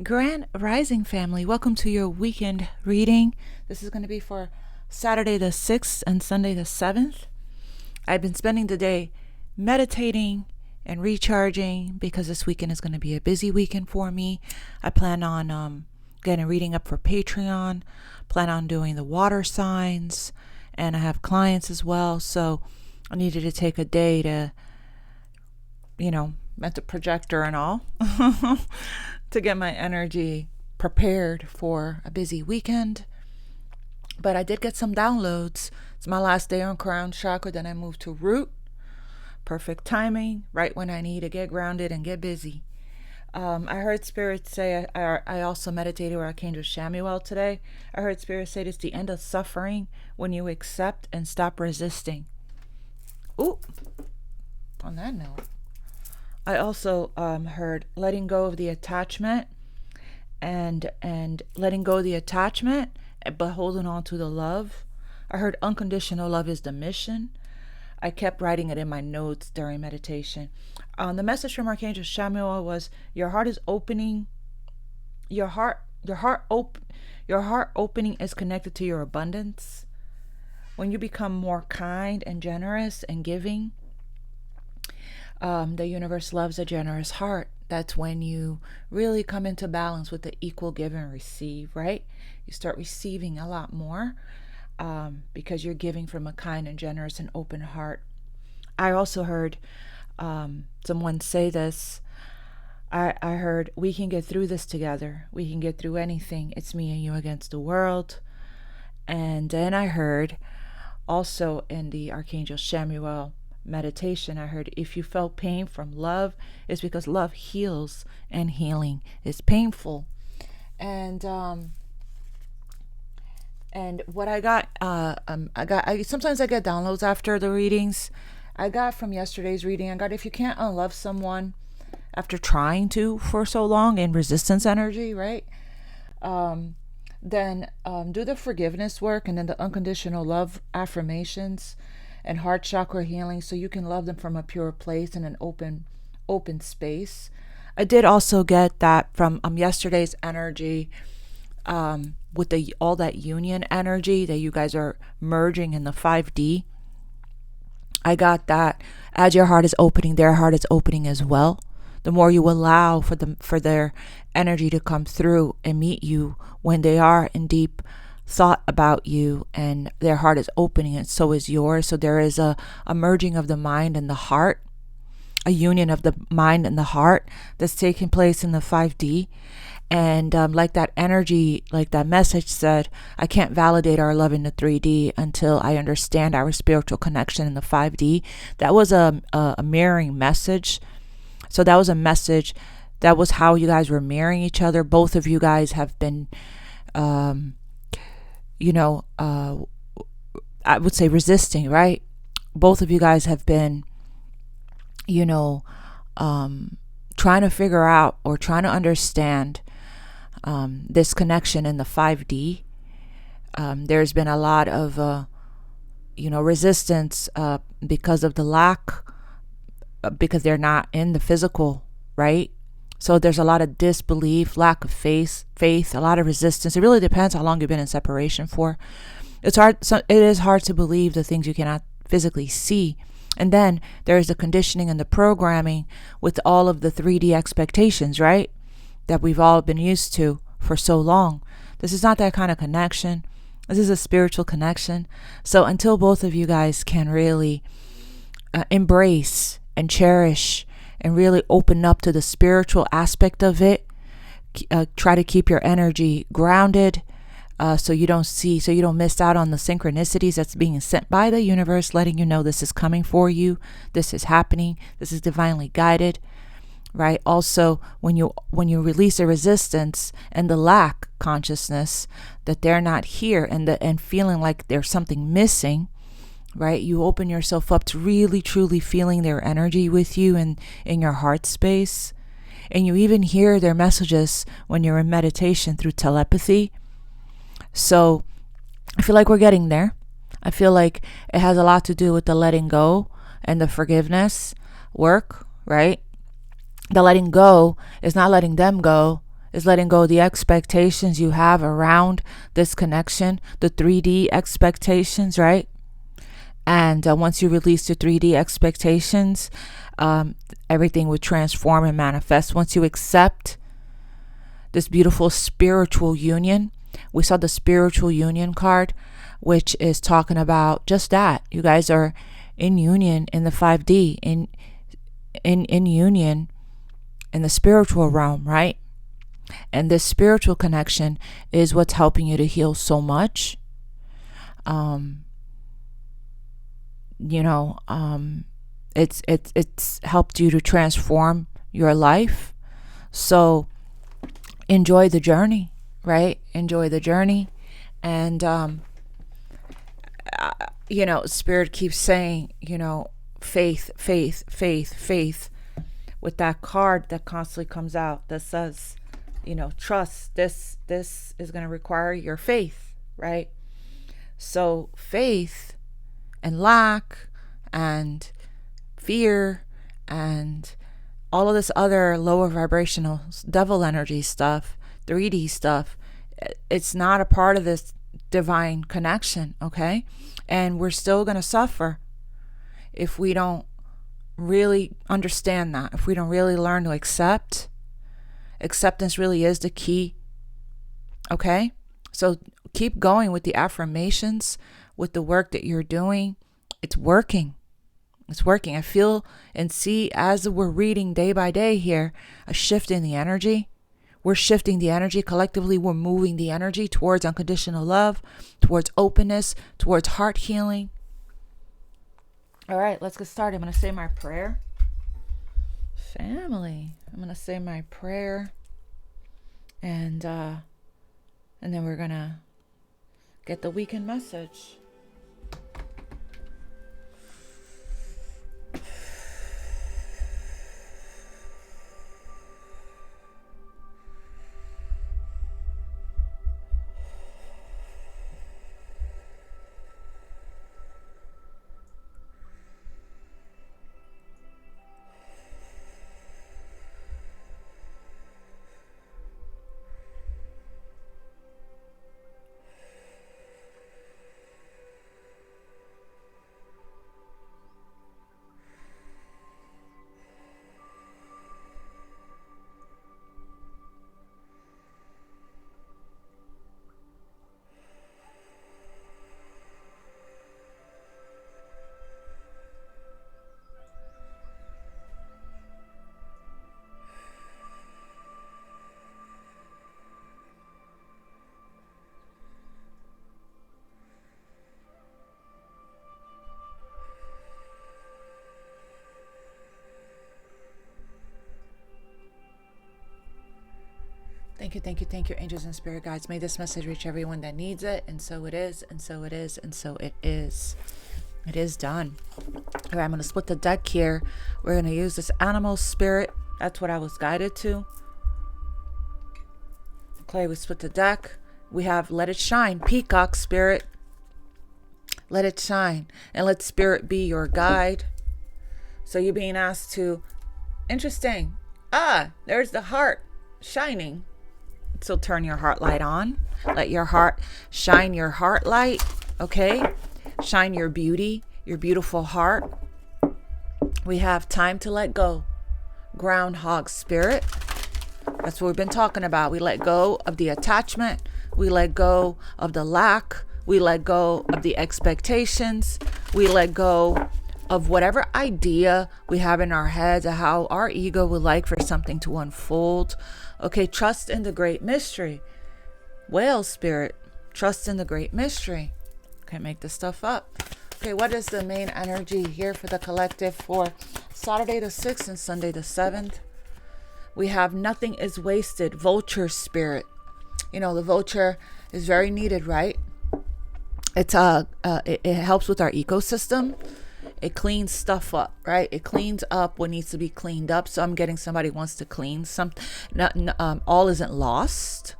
Grand Rising family, welcome to your weekend reading. This is going to be for Saturday the 6th and Sunday the 7th. I've been spending the day meditating and recharging because this weekend is going to be a busy weekend for me. I plan on getting reading up for Patreon, plan on doing the water signs, and I have clients as well. So I needed to take a day to, at the projector and all to get my energy prepared for a busy weekend. But I did get some downloads. It's my last day on Crown Chakra, then I moved to Root. Perfect timing, right when I need to get grounded and get busy. I heard Spirit say, I also meditated with Archangel Chamuel today. I heard Spirit say it's the end of suffering when you accept and stop resisting. Ooh, on that note. I also heard letting go of the attachment and letting go of the attachment, but holding on to the love. I heard unconditional love is the mission. I kept writing it in my notes during meditation. The message from Archangel Chamuel was your heart is opening. Your heart opening is connected to your abundance. When you become more kind and generous and giving, the universe loves a generous heart. That's when you really come into balance with the equal give and receive, right? You start receiving a lot more because you're giving from a kind and generous and open heart. I also heard someone say this. I heard, we can get through this together. We can get through anything. It's me and you against the world. And then I heard also in the Archangel Chamuel meditation, I heard if you felt pain from love, it's because love heals and healing is painful. And what I got, sometimes I get downloads after the readings. I got from yesterday's reading, I got if you can't unlove someone after trying to for so long in resistance energy, right? Then do the forgiveness work and then the unconditional love affirmations and heart chakra healing so you can love them from a pure place in an open space. I did also get that from yesterday's energy with all that union energy that you guys are merging in the 5D. I got that as your heart is opening, their heart is opening as well. The more you allow for their energy to come through and meet you when they are in deep thought about you and their heart is opening, and so is yours. So there is a merging of the mind and the heart, a union of the mind and the heart that's taking place in the 5D. And like that energy, like that message said, I can't validate our love in the 3D until I understand our spiritual connection in the 5D. That was a mirroring message. So that was a message. That was how you guys were mirroring each other. Both of you guys have been I would say resisting, right? Both of you guys have been, trying to figure out or trying to understand this connection in the 5D. There's been a lot of, resistance because of the lack, because they're not in the physical, right? So there's a lot of disbelief, lack of faith, a lot of resistance. It really depends how long you've been in separation for. It is hard to believe the things you cannot physically see. And then there is the conditioning and the programming with all of the 3D expectations, right? That we've all been used to for so long. This is not that kind of connection. This is a spiritual connection. So until both of you guys can really embrace and cherish and really open up to the spiritual aspect of it, try to keep your energy grounded so you don't miss out on the synchronicities that's being sent by the universe, letting you know this is coming for you, this is happening, this is divinely guided, right? Also, when you release the resistance and the lack consciousness that they're not here and feeling like there's something missing, right? You open yourself up to really, truly feeling their energy with you and in your heart space. And you even hear their messages when you're in meditation through telepathy. So I feel like we're getting there. I feel like it has a lot to do with the letting go and the forgiveness work, right? The letting go is not letting them go. is letting go of the expectations you have around this connection, the 3D expectations, right? And once you release the 3D expectations, everything would transform and manifest. Once you accept this beautiful spiritual union, we saw the spiritual union card, which is talking about just that. You guys are in union in the 5D, in union in the spiritual realm, right? And this spiritual connection is what's helping you to heal so much. It's helped you to transform your life. So enjoy the journey, right? Enjoy the journey. And Spirit keeps saying, faith, faith, faith, faith, with that card that constantly comes out that says, trust. This is going to require your faith, right? So faith and lack and fear and all of this other lower vibrational devil energy stuff, 3D stuff, it's not a part of this divine connection, okay? And we're still going to suffer if we don't really understand that, if we don't really learn to accept. Acceptance really is the key, okay? So keep going with the affirmations, with the work that you're doing. It's working. It's working. I feel and see, as we're reading day by day here, a shift in the energy. We're shifting the energy collectively. We're moving the energy towards unconditional love, towards openness, towards heart healing. All right, let's get started. I'm going to say my prayer. Family, I'm going to say my prayer. And then we're going to get the weekend message. Thank you, angels and spirit guides. May this message reach everyone that needs it. And so it is, and so it is, and so it is. It is done. All right, I'm going to split the deck here. We're going to use this animal spirit. That's what I was guided to. Okay, we split the deck. We have Let It Shine, Peacock Spirit. Let it shine. And let spirit be your guide. So you're being asked to, interesting. There's the heart shining. So turn your heart light on. Let your heart shine your heart light. Okay? Shine your beauty, your beautiful heart. We have time to let go. Groundhog Spirit. That's what we've been talking about. We let go of the attachment. We let go of the lack. We let go of the expectations. We let go of whatever idea we have in our heads of how our ego would like for something to unfold. Okay, trust in the great mystery. Whale Spirit, trust in the great mystery. Okay, make this stuff up. Okay, what is the main energy here for the collective for Saturday the 6th and Sunday the 7th? We have nothing is wasted. Vulture Spirit. The vulture is very needed, right? It's it helps with our ecosystem. It cleans stuff up, right? It cleans up what needs to be cleaned up. So I'm getting somebody wants to clean something. All isn't lost.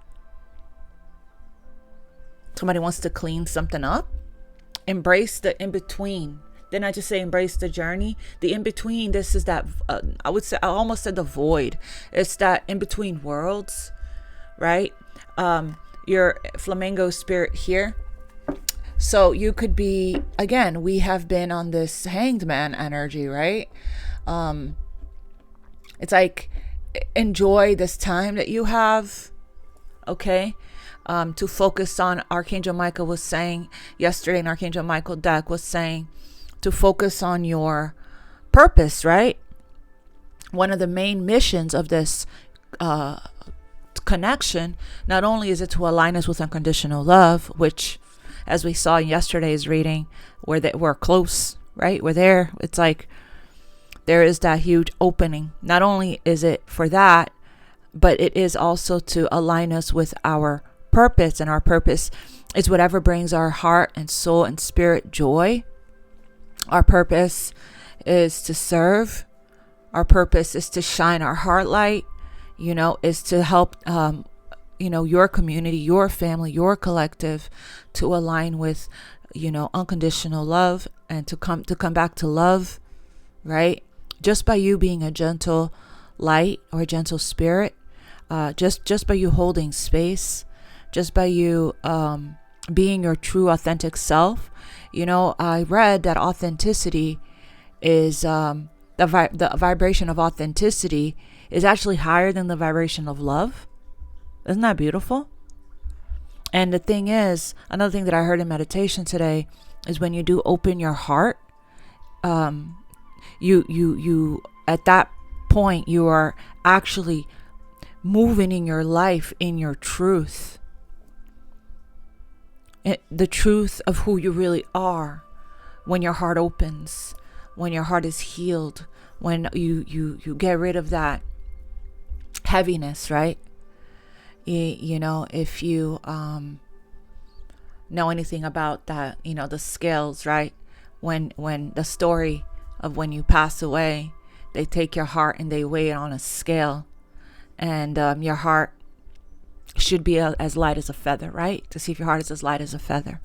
Somebody wants to clean something up. Embrace the in-between. Didn't I just say embrace the journey? The in-between, this is that, I almost said the void. It's that in-between worlds. right? Your flamingo spirit here. So you could be, again, we have been on this hanged man energy, right? It's like, enjoy this time that you have, okay? To focus on, Archangel Michael was saying yesterday, and Archangel Michael deck was saying to focus on your purpose, right? One of the main missions of this connection, not only is it to align us with unconditional love, which, as we saw in yesterday's reading, we're close, right? We're there. It's like there is that huge opening. Not only is it for that, but it is also to align us with our purpose. And our purpose is whatever brings our heart and soul and spirit joy. Our purpose is to serve. Our purpose is to shine our heart light, is to help, your community, your family, your collective to align with, unconditional love, and to come back to love, right? Just by you being a gentle light or a gentle spirit, just by you holding space, just by you being your true authentic self. I read that authenticity is the vibration of authenticity is actually higher than the vibration of love. Isn't that beautiful? And the thing is, another thing that I heard in meditation today is when you do open your heart, you at that point, you are actually moving in your life in your truth. The truth of who you really are. When your heart opens, when your heart is healed, when you get rid of that heaviness, right? If you know anything about that, the scales, right? When the story of when you pass away, they take your heart and they weigh it on a scale, and your heart should be as light as a feather, right? To see if your heart is as light as a feather,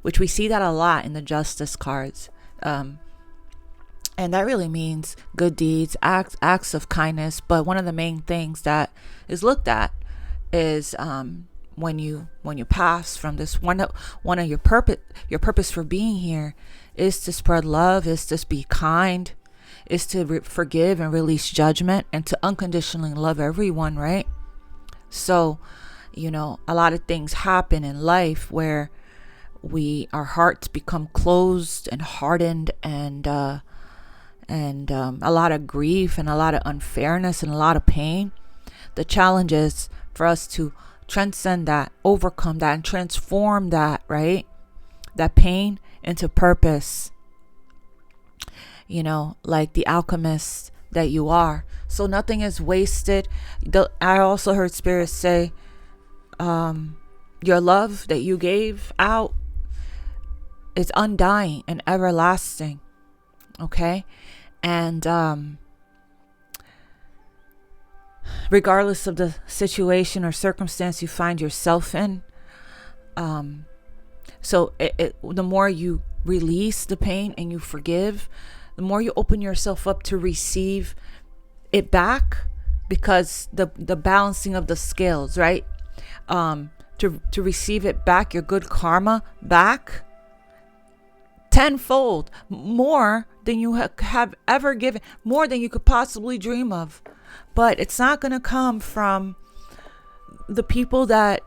which we see that a lot in the Justice cards. And that really means good deeds, acts of kindness. But one of the main things that is looked at is when you pass from this, one of your purpose for being here is to spread love, is to be kind, is to forgive and release judgment, and to unconditionally love everyone, right? So, a lot of things happen in life where our hearts become closed and hardened, and a lot of grief and a lot of unfairness and a lot of pain. The challenge is for us to transcend that, overcome that, and transform that, right? That pain into purpose, like the alchemist that you are. So nothing is wasted. I also heard Spirit say, your love that you gave out is undying and everlasting. Okay? And regardless of the situation or circumstance you find yourself in, so the more you release the pain and you forgive, the more you open yourself up to receive it back, because the balancing of the scales, right? To receive it back, your good karma back tenfold, more than you have ever given, more than you could possibly dream of. But it's not going to come from the people that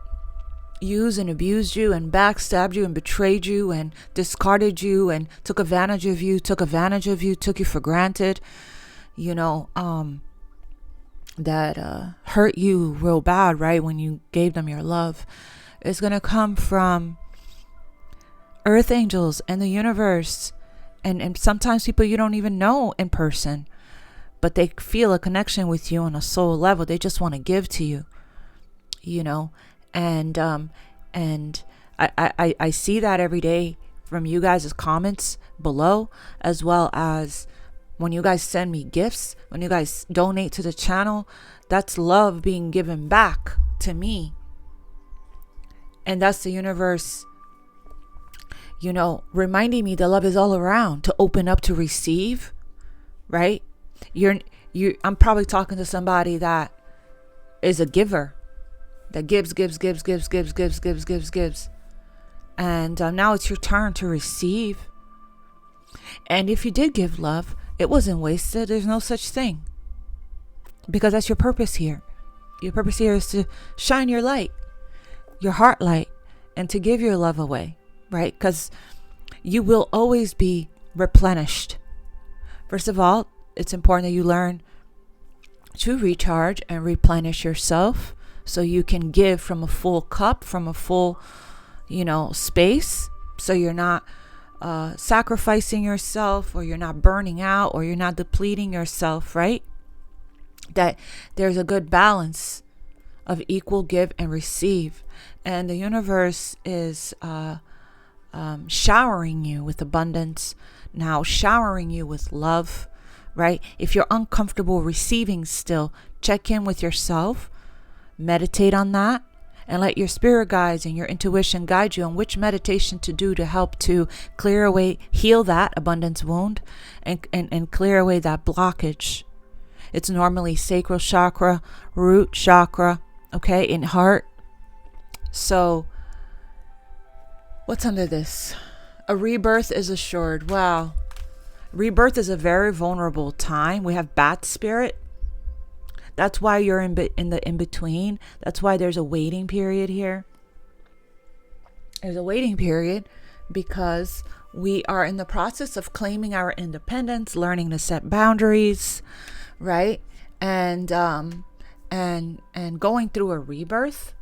used and abused you and backstabbed you and betrayed you and discarded you and took advantage of you, took you for granted, that hurt you real bad, right? When you gave them your love. It's going to come from earth angels and the universe, and sometimes people you don't even know in person, but they feel a connection with you on a soul level. They just want to give to you, and I see that every day from you guys' comments below, as well as when you guys send me gifts, when you guys donate to the channel. That's love being given back to me. And that's the universe, reminding me that love is all around, to open up to receive, right? I'm probably talking to somebody that is a giver, that gives. And now it's your turn to receive. And if you did give love, it wasn't wasted. There's no such thing. Because that's your purpose here. Your purpose here is to shine your light, your heart light, and to give your love away, right? Because you will always be replenished. First of all, it's important that you learn to recharge and replenish yourself so you can give from a full cup, from a full, space. So you're not sacrificing yourself, or you're not burning out, or you're not depleting yourself, right? That there's a good balance of equal give and receive. And the universe is showering you with abundance, now showering you with love, right? If you're uncomfortable receiving still, check in with yourself, meditate on that, and let your spirit guides and your intuition guide you on which meditation to do to help to clear away, heal that abundance wound, and clear away that blockage. It's normally sacral chakra, root chakra, okay, in heart. So what's under this? A rebirth is assured. Wow. Rebirth is a very vulnerable time. We have bat spirit. That's why you're in the in-between. That's why there's a waiting period here. There's a waiting period because we are in the process of claiming our independence, learning to set boundaries, right? And going through a rebirth.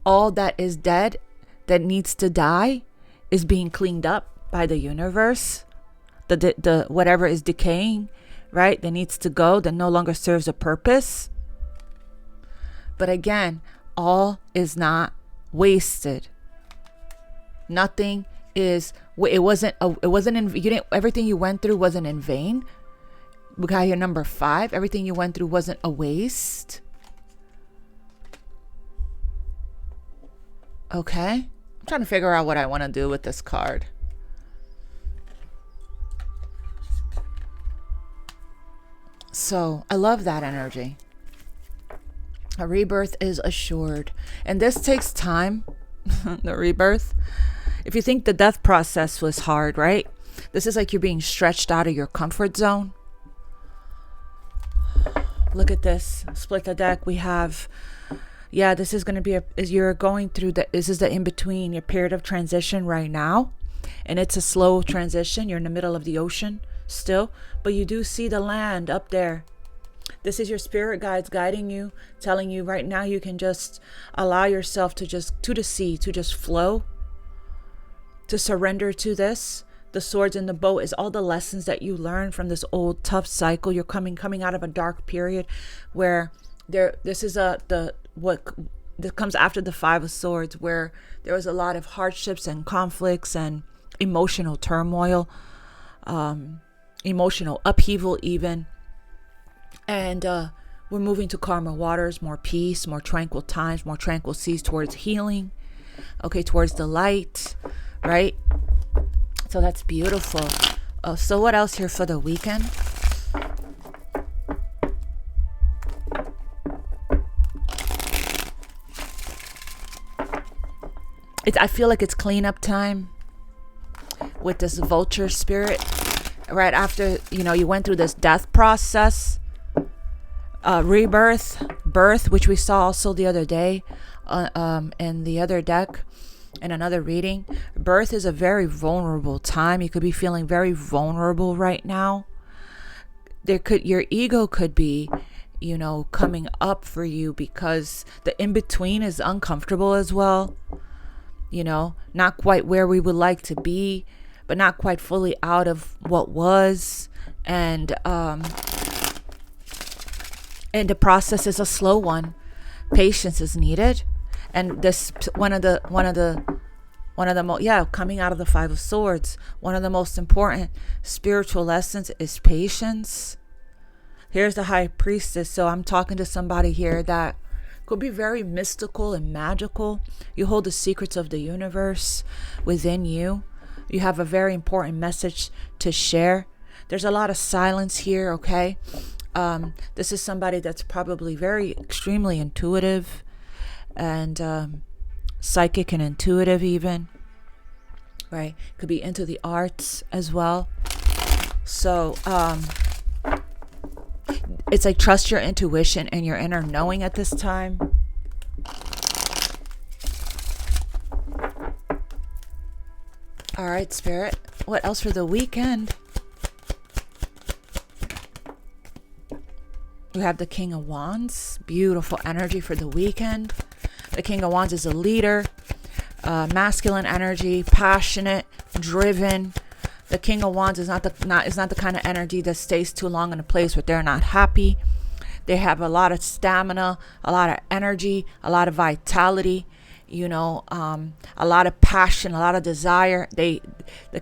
All that is dead, that needs to die, is being cleaned up by the universe. The whatever is decaying, right, that needs to go, that no longer serves a purpose. But again, all is not wasted. Nothing is. It wasn't in. You didn't. Everything you went through wasn't in vain. We got here number 5. Everything you went through wasn't a waste. Okay, I'm trying to figure out what I want to do with this card. So I love that energy. A rebirth is assured. And this takes time, the rebirth. If you think the death process was hard, right? This is like you're being stretched out of your comfort zone. Look at this. Split the deck. We have, this is going to be you're going through this is the in-between, your period of transition right now. And it's a slow transition. You're in the middle of the ocean still, but you do see the land up there. This is your spirit guides guiding you, telling you right now you can just allow yourself to the sea, to just flow, to surrender to this. The swords in the boat is all the lessons that you learned from this old tough cycle. You're coming out of a dark period where this comes after the 5 of Swords, where there was a lot of hardships and conflicts and emotional turmoil, emotional upheaval even. And we're moving to calmer waters, more peace, more tranquil times, more tranquil seas, towards healing, okay, towards the light, right? So that's beautiful. So what else here for the weekend? I feel like it's cleanup time with this vulture spirit. Right after, you went through this death process, rebirth, birth, which we saw also the other day in the other deck, in another reading. Birth is a very vulnerable time. You could be feeling very vulnerable right now. Your ego could be, coming up for you because the in-between is uncomfortable as well. Not quite where we would like to be, but not quite fully out of what was. And the process is a slow one. Patience is needed. And this coming out of the 5 of Swords, one of the most important spiritual lessons is patience. Here's the High Priestess. So I'm talking to somebody here that could be very mystical and magical. You hold the secrets of the universe within you. You have a very important message to share. There's a lot of silence here, okay? This is somebody that's probably very extremely intuitive and psychic and intuitive even, right? Could be into the arts as well. So it's like trust your intuition and your inner knowing at this time. All right, Spirit. What else for the weekend? We have the King of Wands. Beautiful energy for the weekend. The King of Wands is a leader. Masculine energy, passionate, driven. The King of Wands is not the kind of energy that stays too long in a place where they're not happy. They have a lot of stamina, a lot of energy, a lot of vitality, a lot of passion, a lot of desire. The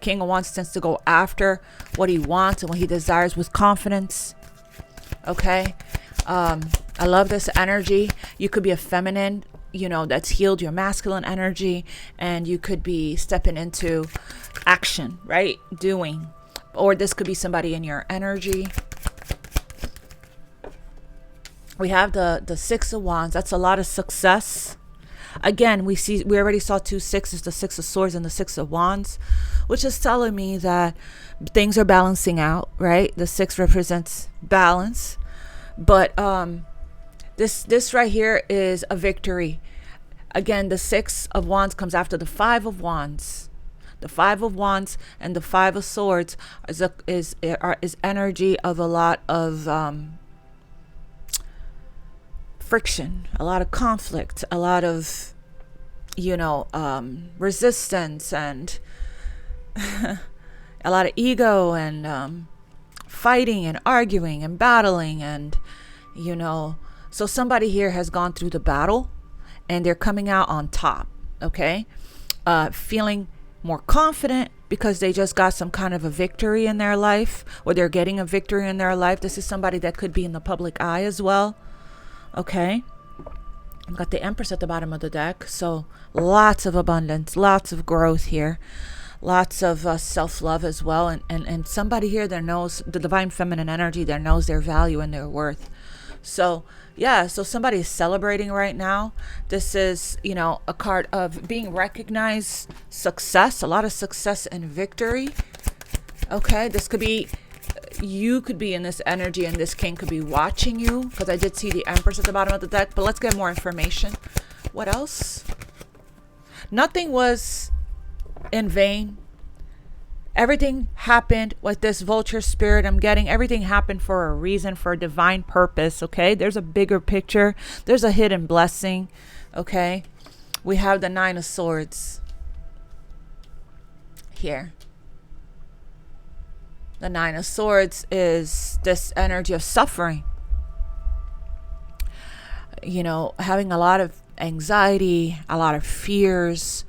King of Wands tends to go after what he wants and what he desires with confidence. Okay. I love this energy. You could be a feminine, that's healed your masculine energy, and you could be stepping into action, right? Doing. Or this could be somebody in your energy. We have the Six of Wands. That's a lot of success. Again, we already saw 2 sixes, the Six of Swords and the Six of Wands, which is telling me that things are balancing out, right? The 6 represents balance. But this right here is a victory. Again, the 6 of Wands comes after the 5 of Wands. The 5 of Wands and the 5 of Swords is energy of a lot of friction, a lot of conflict, a lot of resistance, and a lot of ego and fighting and arguing and battling, and so somebody here has gone through the battle and they're coming out on top. Okay. Feeling more confident because they just got some kind of a victory in their life, or they're getting a victory in their life. This is somebody that could be in the public eye as well. Okay. I've got the Empress at the bottom of the deck. So lots of abundance, lots of growth here, lots of self-love as well. And somebody here that knows the divine feminine energy, that knows their value and their worth. So yeah, so somebody is celebrating right now. This is, a card of being recognized, success, a lot of success and victory. Okay, this could be, you could be in this energy and this king could be watching you, because I did see the Empress at the bottom of the deck. But let's get more information. What else? Nothing was in vain. Everything happened with this vulture spirit I'm getting. Everything happened for a reason, for a divine purpose. Okay, there's a bigger picture. There's a hidden blessing. Okay, we have the 9 of Swords here. The 9 of Swords is this energy of suffering. Having a lot of anxiety, a lot of fears,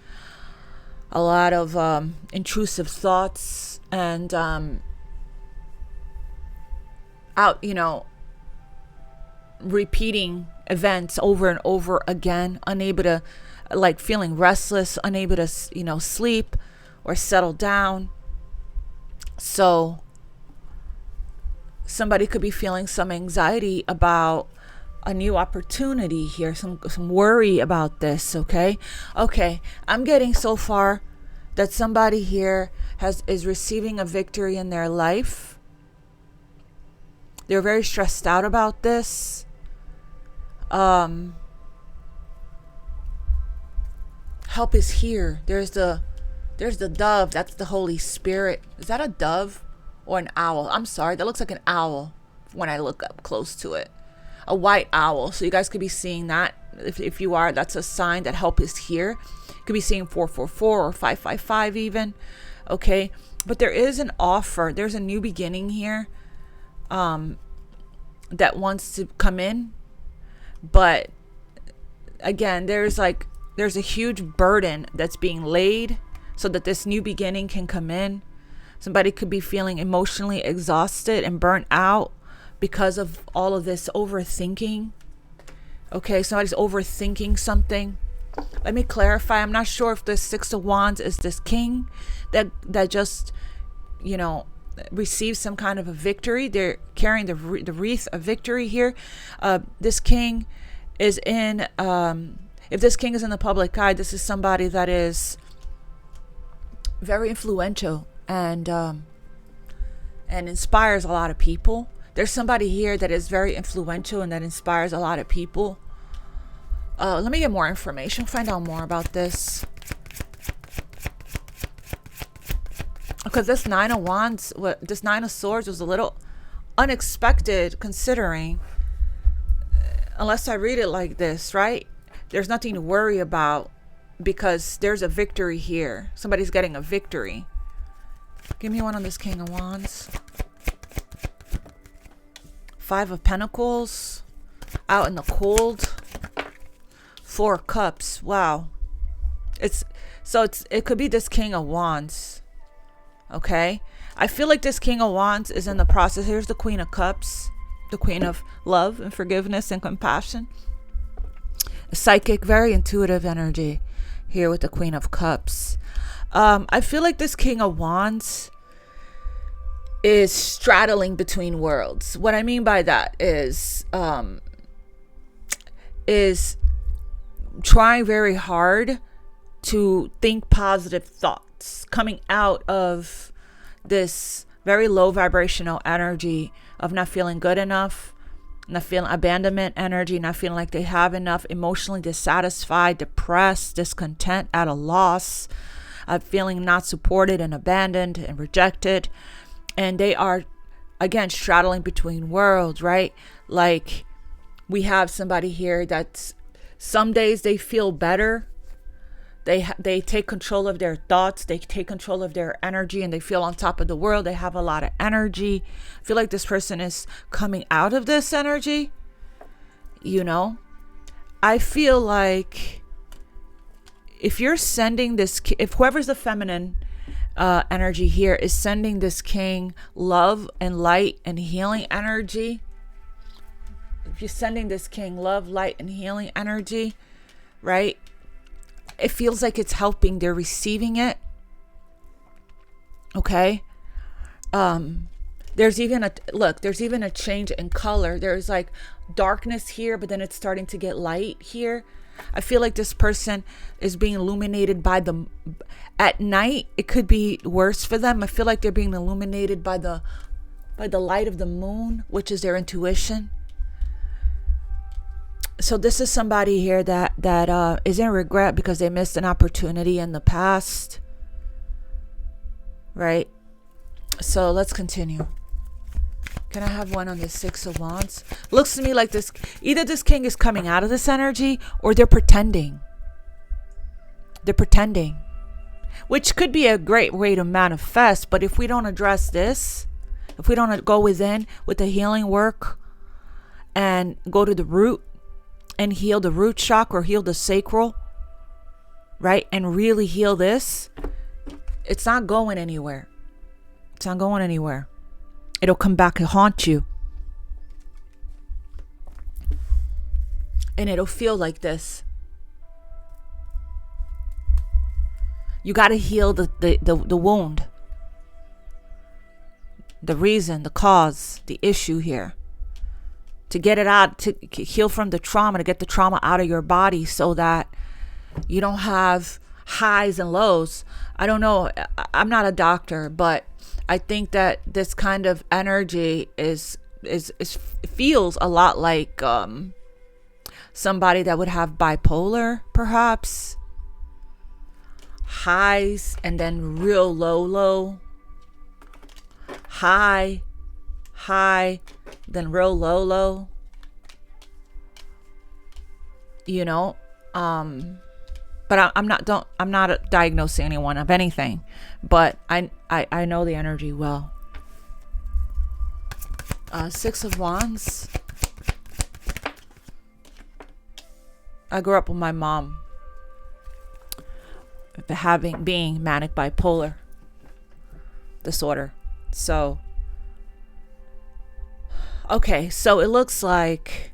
a lot of intrusive thoughts, and repeating events over and over again, unable to, feeling restless, unable to, sleep or settle down. So somebody could be feeling some anxiety about a new opportunity here, some worry about this. Okay, I'm getting so far that somebody here is receiving a victory in their life. They're very stressed out about this. Help is here. There's the dove. That's the Holy Spirit. Is that a dove or an owl? I'm sorry, that looks like an owl when I look up close to it. A white owl. So you guys could be seeing that. If you are, that's a sign that help is here. You could be seeing 444 or 555 even. Okay, but there is an offer. There's a new beginning here that wants to come in. But again, there's a huge burden that's being laid so that this new beginning can come in. Somebody could be feeling emotionally exhausted and burnt out because of all of this overthinking. Okay, somebody's overthinking something. Let me clarify. I'm not sure if the 6 of Wands is this king that just, received some kind of a victory. They're carrying the wreath of victory here. This king is in If this king is in the public eye, this is somebody that is very influential and inspires a lot of people. There's somebody here that is very influential and that inspires a lot of people. Let me get more information, find out more about this. Because this Nine of Wands, this Nine of Swords was a little unexpected considering, unless I read it like this, right? There's nothing to worry about because there's a victory here. Somebody's getting a victory. Give me one on this King of Wands. Five of Pentacles. Out in the cold. Four of Cups. Wow. It could be this King of Wands. Okay. I feel like this King of Wands is in the process. Here's the Queen of Cups. The Queen of Love and Forgiveness and Compassion. A psychic, very intuitive energy here with the Queen of Cups. I feel like this King of Wands is straddling between worlds. What I mean by that is trying very hard to think positive thoughts, coming out of this very low vibrational energy of not feeling good enough, not feeling abandonment energy, not feeling like they have enough, emotionally dissatisfied, depressed, discontent, at a loss, feeling not supported and abandoned and rejected. And they are, again, straddling between worlds, right? Like we have somebody here that's some days they feel better. They take control of their thoughts. They take control of their energy and they feel on top of the world. They have a lot of energy. I feel like this person is coming out of this energy. You know, I feel like if you're sending this, if whoever's the feminine energy here is sending this king love and light and healing energy, if you're sending this king love, light, and healing energy, right? It feels like it's helping. They're receiving it. Okay. There's even a change in color. There's like darkness here, but then it's starting to get light here. I feel like this person is being illuminated at night. It could be worse for them. I feel like they're being illuminated by the light of the moon, which is their intuition. So this is somebody here that is in regret because they missed an opportunity in the past. Right? So let's continue. Can I have one on the Six of Wands? Looks to me like this, either this king is coming out of this energy or they're pretending. They're pretending. Which could be a great way to manifest, but if we don't address this, if we don't go within with the healing work and go to the root, and heal the root chakra or heal the sacral, right? And really heal this, it's not going anywhere. It's not going anywhere. It'll come back and haunt you. And it'll feel like this. You got to heal the wound. The reason, the cause, the issue here. To get it out, to heal from the trauma, to get the trauma out of your body so that you don't have highs and lows. I don't know. I'm not a doctor, but I think that this kind of energy feels a lot like somebody that would have bipolar, perhaps. Highs and then real low. High, then real low. You know, but I'm not diagnosing anyone of anything, but I know the energy well. Six of Wands. I grew up with my mom being manic bipolar disorder. So okay, so it looks like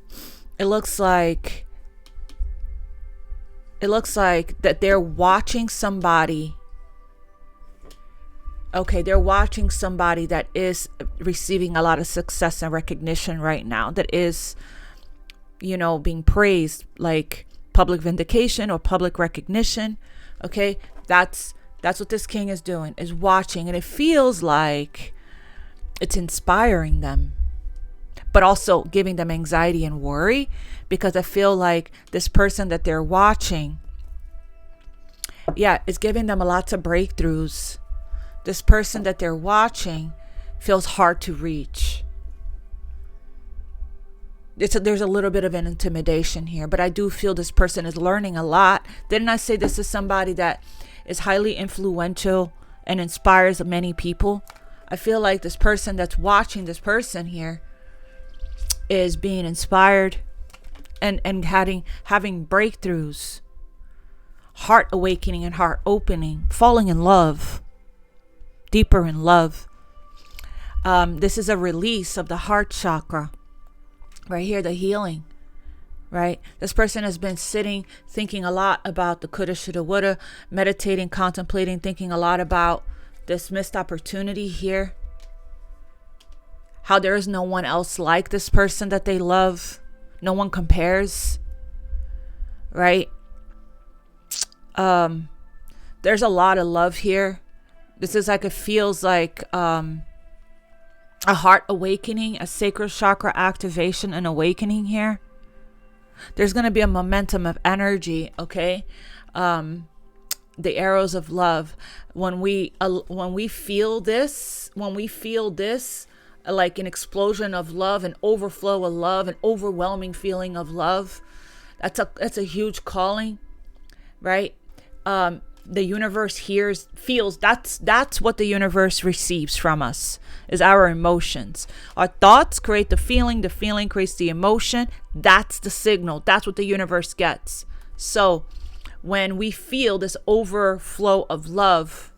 that they're watching somebody. Okay, they're watching somebody that is receiving a lot of success and recognition right now, that is, you know, being praised. Like public vindication or public recognition. Okay, that's what this king is doing, is watching, and it feels like it's inspiring them, but also giving them anxiety and worry, because I feel like this person that they're watching, it's giving them lots of breakthroughs. This person that they're watching feels hard to reach. There's a little bit of an intimidation here, but I do feel this person is learning a lot. Didn't I say this is somebody that is highly influential and inspires many people? I feel like this person that's watching this person here is being inspired and having breakthroughs, heart awakening and heart opening, falling in love, deeper in love. This is a release of the heart chakra. Right here, the healing, right? This person has been sitting, thinking a lot about the coulda, shoulda, woulda, meditating, contemplating, thinking a lot about this missed opportunity here. How there is no one else like this person that they love. No one compares, right? There's a lot of love here. This is like, it feels like, a heart awakening, a sacral chakra activation and awakening here. There's going to be a momentum of energy, okay? The arrows of love. When we feel this, like an explosion of love, an overflow of love, an overwhelming feeling of love, that's a huge calling, right? The universe feels that's what the universe receives from us, is our emotions. Our thoughts create the feeling creates the emotion. That's the signal. That's what the universe gets. So when we feel this overflow of love,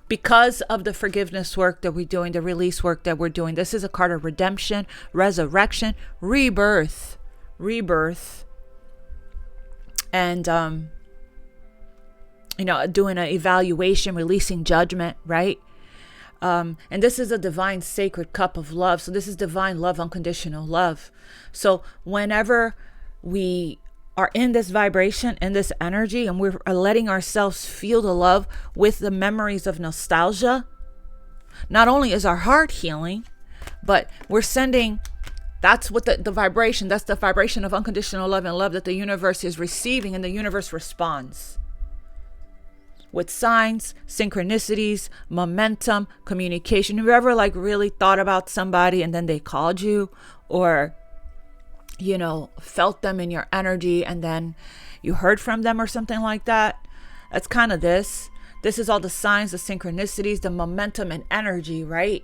because of the forgiveness work that we're doing, the release work that we're doing, this is a card of redemption, resurrection, rebirth, and doing an evaluation, releasing judgment, right? And this is a divine sacred cup of love. So this is divine love, unconditional love. So whenever we are in this vibration, in this energy, and we're letting ourselves feel the love with the memories of nostalgia, not only is our heart healing, but we're sending, that's what the vibration, that's the vibration of unconditional love and love that the universe is receiving, and the universe responds with signs, synchronicities, momentum, communication. Have you ever really thought about somebody and then they called you, or felt them in your energy and then you heard from them or something like that? That's kind of this. This is all the signs, the synchronicities, the momentum and energy, right?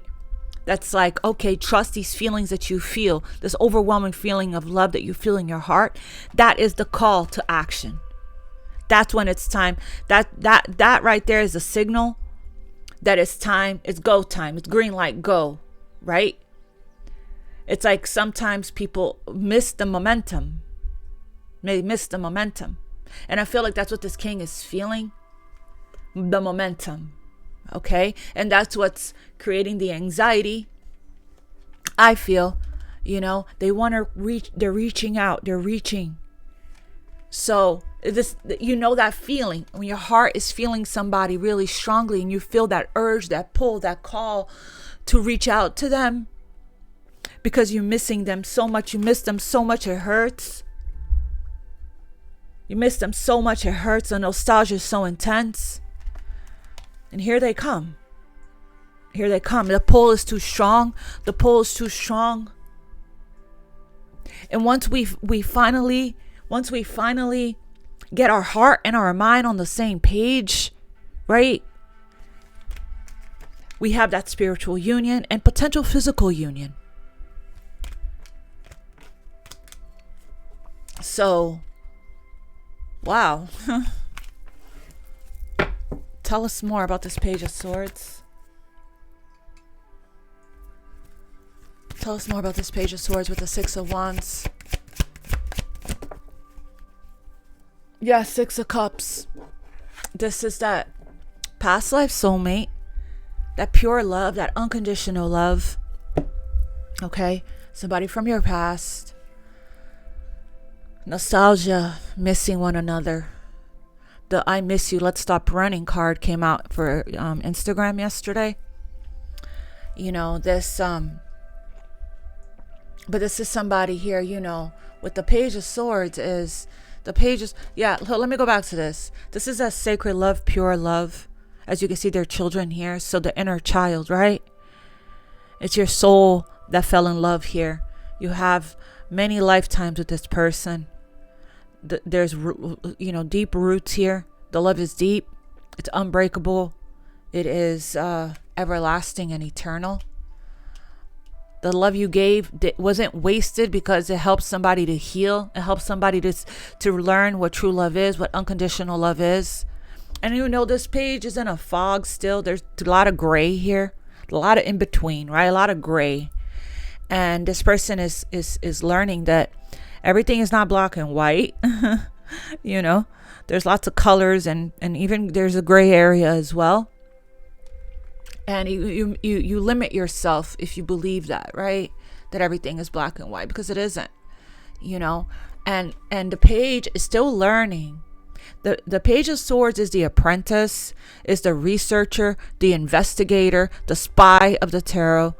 That's like, okay, trust these feelings that you feel, this overwhelming feeling of love that you feel in your heart. That is the call to action. That's when it's time. That right there is a signal that it's time. It's go time. It's green light, go, right? It's like sometimes people miss the momentum. They miss the momentum. And I feel like that's what this king is feeling. The momentum. Okay? And that's what's creating the anxiety. I feel, they want to reach, they're reaching out, they're reaching. So that feeling when your heart is feeling somebody really strongly, and you feel that urge, that pull, that call to reach out to them because you're missing them so much. You miss them so much it hurts. You miss them so much it hurts. The nostalgia is so intense. And here they come. The pull is too strong. And once we finally get our heart and our mind on the same page, right? We have that spiritual union and potential physical union. So, wow. Tell us more about this Page of Swords. Tell us more about this Page of Swords with the Six of Wands. Yeah, Six of Cups. This is that past life soulmate, that pure love, that unconditional love. Okay? Somebody from your past. Nostalgia, missing one another. The I miss you, let's stop running card came out for Instagram yesterday. You know, this but this is somebody here, you know, with the Page of Swords is the pages. Yeah, let me go back to this. This is a sacred love, pure love. As you can see, there are children here. So the inner child, right? It's your soul that fell in love here. You have many lifetimes with this person. There's, you know, deep roots here. The love is deep. It's unbreakable. It is everlasting and eternal. The love you gave wasn't wasted because it helps somebody to heal. It helps somebody to learn what true love is, what unconditional love is. And you know, this page is in a fog still. There's a lot of gray here, a lot of in between, right? A lot of gray. And this person is learning that everything is not black and white. You know, there's lots of colors and even there's a gray area as well. And you limit yourself if you believe that, right? That everything is black and white, because it isn't, you know. And the page is still learning. The Page of Swords is the apprentice, is the researcher, the investigator, the spy of the tarot,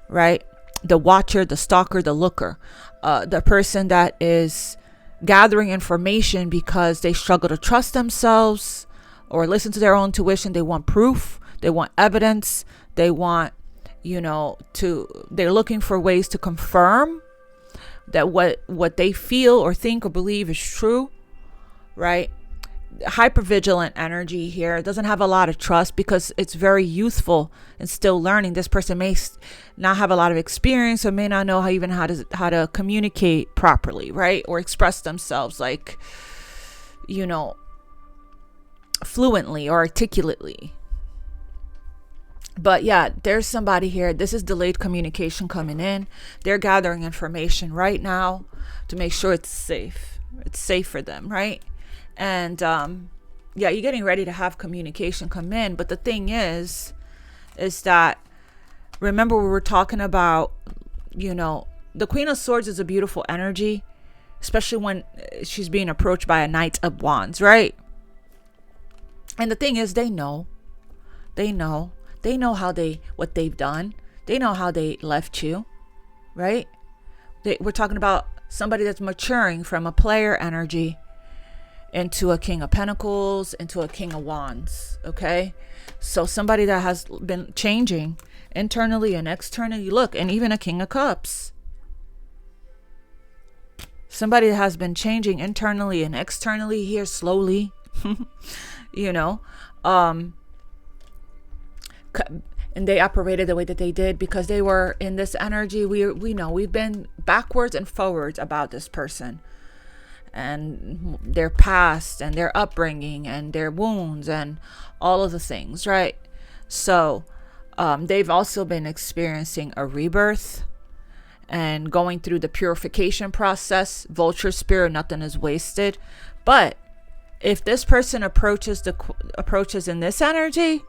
right? The watcher, the stalker, the looker, the person that is gathering information because they struggle to trust themselves or listen to their own intuition. They want proof. They want evidence. They want, you know, they're looking for ways to confirm that what they feel or think or believe is true, right? Hypervigilant energy here. It doesn't have a lot of trust because it's very youthful and still learning. This person may not have a lot of experience or may not know how to communicate properly, right? Or express themselves, like, you know, fluently or articulately. But yeah, there's somebody here. This is delayed communication coming in. They're gathering information right now to make sure it's safe. It's safe for them, right? And yeah, you're getting ready to have communication come in. But the thing is that, remember we were talking about, you know, the Queen of Swords is a beautiful energy, especially when she's being approached by a Knight of Wands, right? And the thing is, they know what they've done. They know how they left you, right? We're talking about somebody that's maturing from a player energy into a King of Pentacles, into a King of Wands, okay? So somebody that has been changing internally and externally. Look, and even a King of Cups. Somebody that has been changing internally and externally here slowly, you know, and they operated the way that they did because they were in this energy. We know we've been backwards and forwards about this person and their past and their upbringing and their wounds and all of the things, right? So they've also been experiencing a rebirth and going through the purification process. Vulture spirit, nothing is wasted. But if this person approaches in this energy,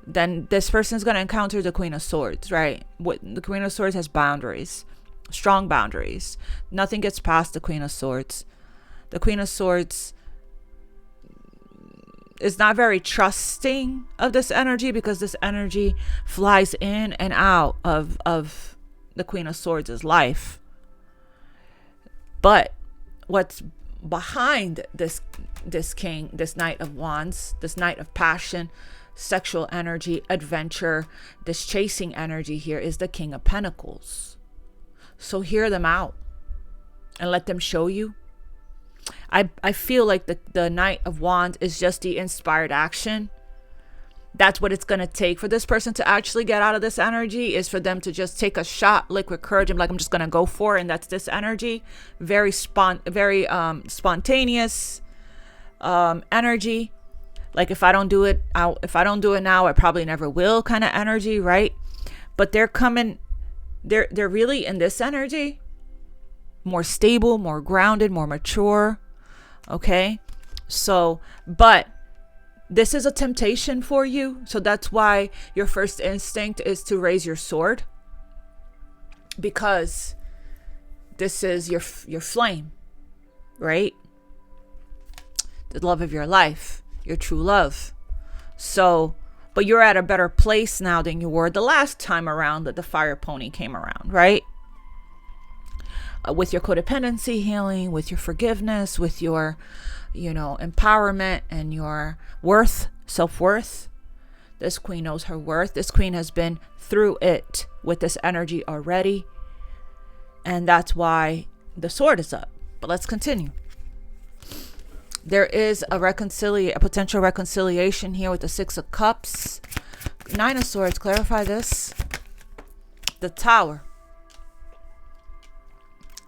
then this person is going to encounter the Queen of Swords, right? The Queen of Swords has boundaries, strong boundaries. Nothing gets past the Queen of Swords. The Queen of Swords is not very trusting of this energy because this energy flies in and out of the Queen of Swords' life. But what's behind this king, this Knight of Wands, this Knight of Passion, sexual energy, adventure, this chasing energy here is the King of Pentacles. So hear them out and let them show you. I feel like the Knight of Wands is just the inspired action. That's what it's going to take for this person to actually get out of this energy, is for them to just take a shot, liquid courage, and like, I'm just going to go for it. And that's this energy. Very spontaneous energy. Like, if I don't do it now, I probably never will kind of energy, right? But they're really in this energy, more stable, more grounded, more mature. Okay. So, but this is a temptation for you. So that's why your first instinct is to raise your sword, because This is your flame, right? The love of your life, your true love. So, but you're at a better place now than you were the last time around that the fire pony came around, right? With your codependency healing, with your forgiveness, with your, empowerment and your worth, self-worth. This queen knows her worth. This queen has been through it with this energy already. And that's why the sword is up. But let's continue. There is a potential reconciliation here with the Six of Cups. Nine of Swords, clarify this. The Tower.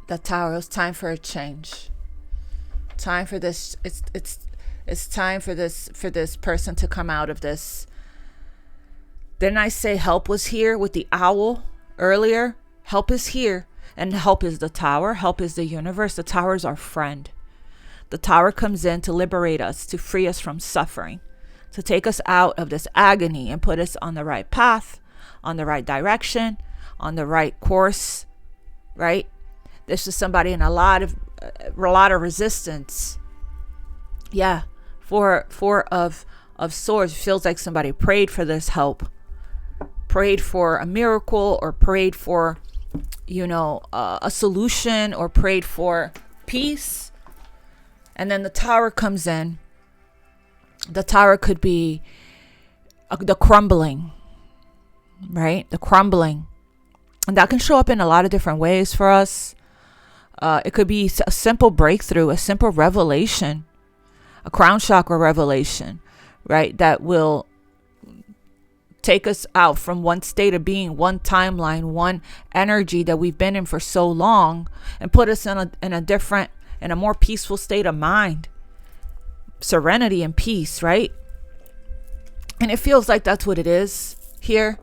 The Tower, it's time for a change. Time for this, it's time for this person to come out of this. Didn't I say help was here with the owl earlier? Help is here, and help is the Tower. Help is the universe. The Tower is our friend. The Tower comes in to liberate us, to free us from suffering, to take us out of this agony and put us on the right path, on the right direction, on the right course, right? This is somebody in a lot of resistance. Yeah, four of Swords feels like somebody prayed for this help, prayed for a miracle, or prayed for, a solution, or prayed for peace. And then the Tower comes in. The Tower could be the crumbling, right? The crumbling. And that can show up in a lot of different ways for us. It could be a simple breakthrough, a simple revelation, a crown chakra revelation, right? That will take us out from one state of being, one timeline, one energy that we've been in for so long, and put us in a more peaceful state of mind, serenity and peace, right? And it feels like that's what it is here.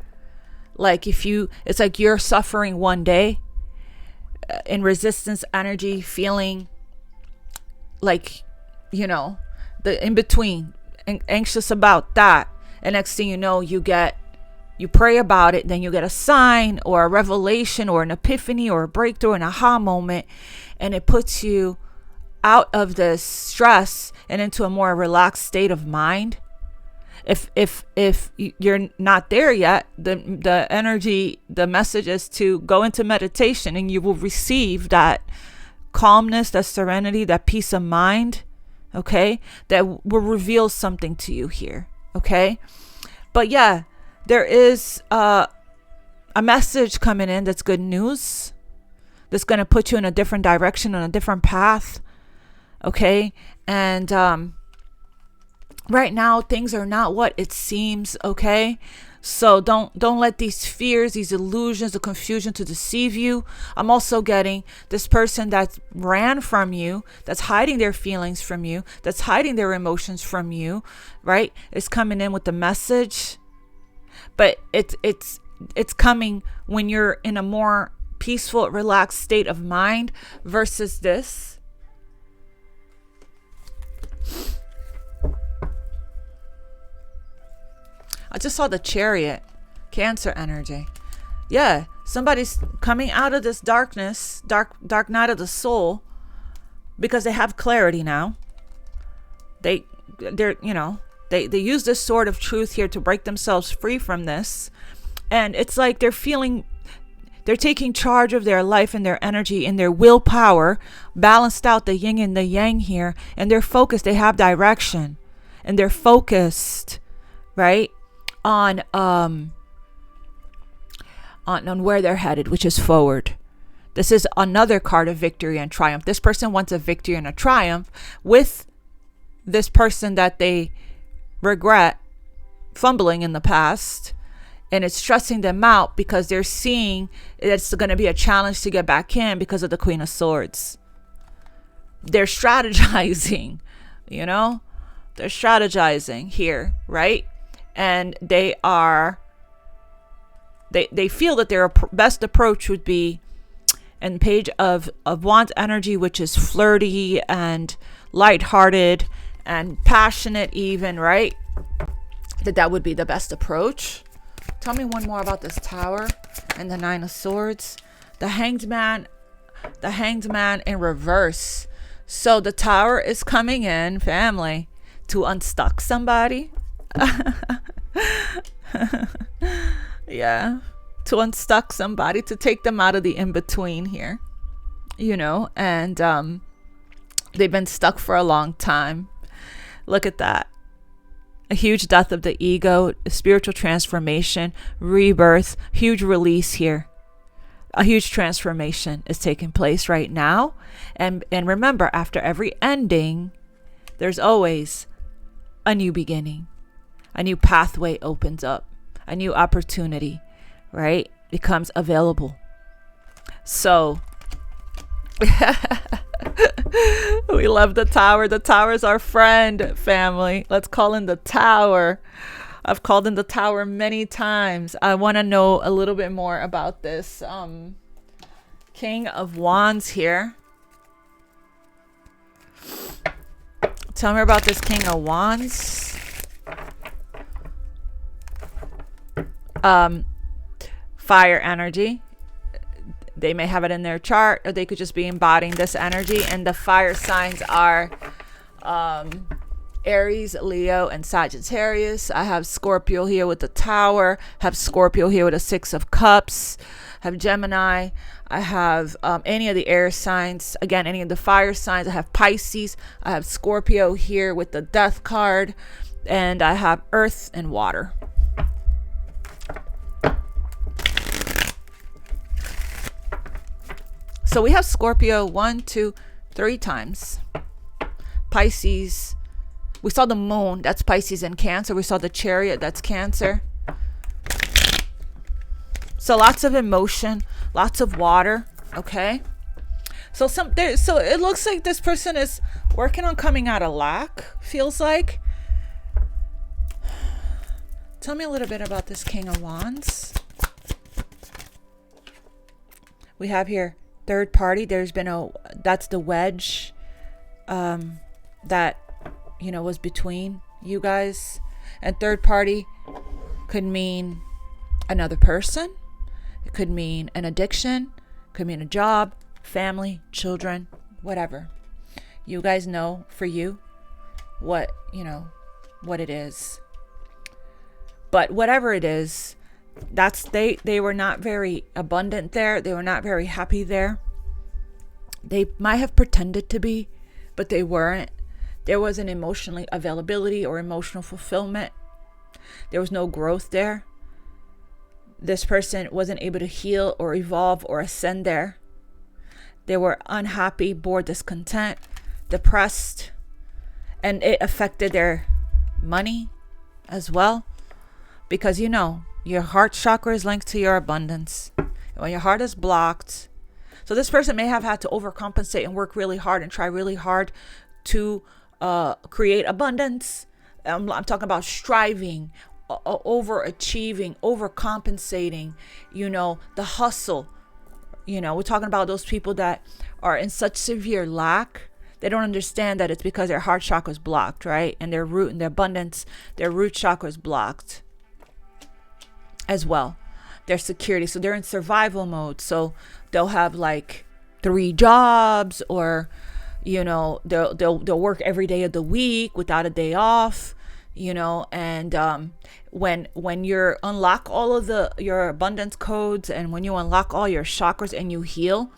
Like it's like you're suffering one day in resistance energy, feeling like, the in between, anxious about that. And next thing you know, you pray about it, then you get a sign or a revelation or an epiphany or a breakthrough, an aha moment, and it puts you out of this stress and into a more relaxed state of mind. If you're not there yet, the energy, the message is to go into meditation, and you will receive that calmness, that serenity, that peace of mind, okay, that will reveal something to you here, okay? But yeah, there is a message coming in that's good news, that's going to put you in a different direction, on a different path, okay? And right now things are not what it seems, okay? So don't let these fears, these illusions, the confusion to deceive you. I'm also getting this person that ran from you, that's hiding their feelings from you, that's hiding their emotions from you, right? It's coming in with the message. But it's coming when you're in a more peaceful, relaxed state of mind versus this. I just saw the Chariot, Cancer energy. Yeah, somebody's coming out of this darkness, dark night of the soul, because they have clarity now. They're they use this sword of truth here to break themselves free from this. And it's like they're taking charge of their life and their energy and their willpower, balanced out the yin and the yang here, and they're focused, they have direction, and they're focused, right, on where they're headed, which is forward. This is another card of victory and triumph. This person wants a victory and a triumph with this person that they regret fumbling in the past, and it's stressing them out because they're seeing it's going to be a challenge to get back in because of the Queen of Swords. They're strategizing, they're strategizing here, right? And they feel that their best approach would be in Page of Wands energy, which is flirty and lighthearted and passionate even, right? That would be the best approach. Tell me one more about this Tower and the Nine of Swords. The Hanged Man. The Hanged Man in reverse. So the Tower is coming in, family, to unstuck somebody. Yeah, to unstuck somebody, to take them out of the in-between here, you know, and they've been stuck for a long time. Look at that. A huge death of the ego, spiritual transformation, rebirth, huge release here. A huge transformation is taking place right now. And remember, after every ending, there's always a new beginning. A new pathway opens up. A new opportunity, right, becomes available. So we love the Tower. The Tower is our friend, family. Let's call in the Tower. I've called in the Tower many times. I want to know a little bit more about this King of Wands here. Tell me about this King of Wands. Fire energy. They may have it in their chart, or they could just be embodying this energy. And the fire signs are Aries, Leo, and Sagittarius. I have Scorpio here with the Tower. Have Scorpio here with a Six of Cups. Have Gemini. I have any of the air signs. Again, any of the fire signs. I have Pisces. I have Scorpio here with the Death card. And I have Earth and Water. So we have Scorpio 1, 2, 3 times. Pisces. We saw the Moon. That's Pisces and Cancer. We saw the Chariot. That's Cancer. So lots of emotion. Lots of water. Okay. So it looks like this person is working on coming out of lack. Feels like. Tell me a little bit about this King of Wands. We have here third party. That's the wedge that, you know, was between you guys. And third party could mean another person. It could mean an addiction. Could mean a job, family, children, whatever. You guys know for you what it is. But whatever it is, they were not very abundant there. They were not very happy there. They might have pretended to be, but they weren't. There wasn't emotional availability or emotional fulfillment. There was no growth there. This person wasn't able to heal or evolve or ascend there. They were unhappy, bored, discontent, depressed, and it affected their money as well. Because, you know, your heart chakra is linked to your abundance. And when your heart is blocked, so this person may have had to overcompensate and work really hard and try really hard to create abundance. I'm talking about striving, overachieving, overcompensating, you know, the hustle. You know, we're talking about those people that are in such severe lack. They don't understand that it's because their heart chakra is blocked, right? And their root and their abundance, their root chakra is blocked as well. Their security. So they're in survival mode. So they'll have like 3 jobs, or, you know, they'll work every day of the week without a day off, you know. And when you unlock all of your abundance codes, and when you unlock all your chakras and you heal,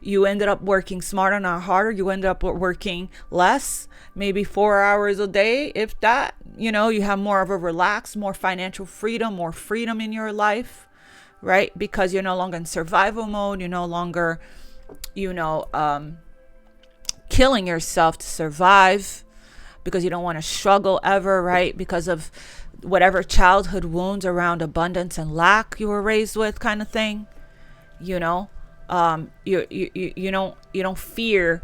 you ended up working smarter, not harder. You ended up working less, maybe 4 hours a day, if that. You know, you have more of a relaxed, more financial freedom, more freedom in your life, right? Because you're no longer in survival mode. You're no longer, you know, killing yourself to survive, because you don't want to struggle ever, right? Because of whatever childhood wounds around abundance and lack you were raised with, kind of thing. You know, you don't fear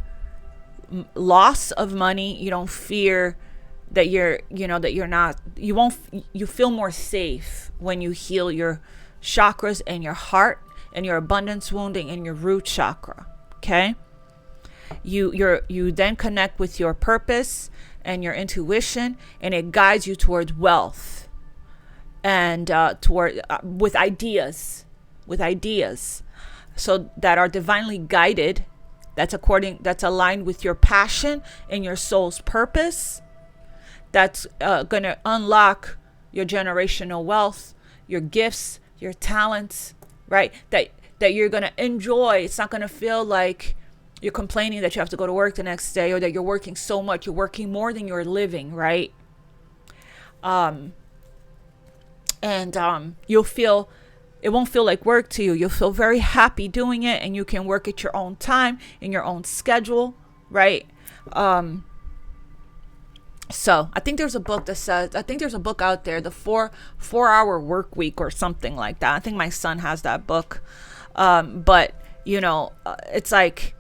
loss of money. You don't fear that you feel more safe when you heal your chakras and your heart and your abundance wounding and your root chakra. Okay. You then connect with your purpose and your intuition, and it guides you towards wealth and with ideas, so that are divinely guided, that's aligned with your passion and your soul's purpose, that's going to unlock your generational wealth, your gifts, your talents, right? That you're going to enjoy. It's not going to feel like you're complaining that you have to go to work the next day, or that you're working so much. You're working more than you're living, right? You'll feel, it won't feel like work to you. You'll feel very happy doing it, and you can work at your own time, in your own schedule, right? So I think there's a book that says, I think there's a book out there, the 4-hour work week or something like that. I think my son has that book. But you know, it's like,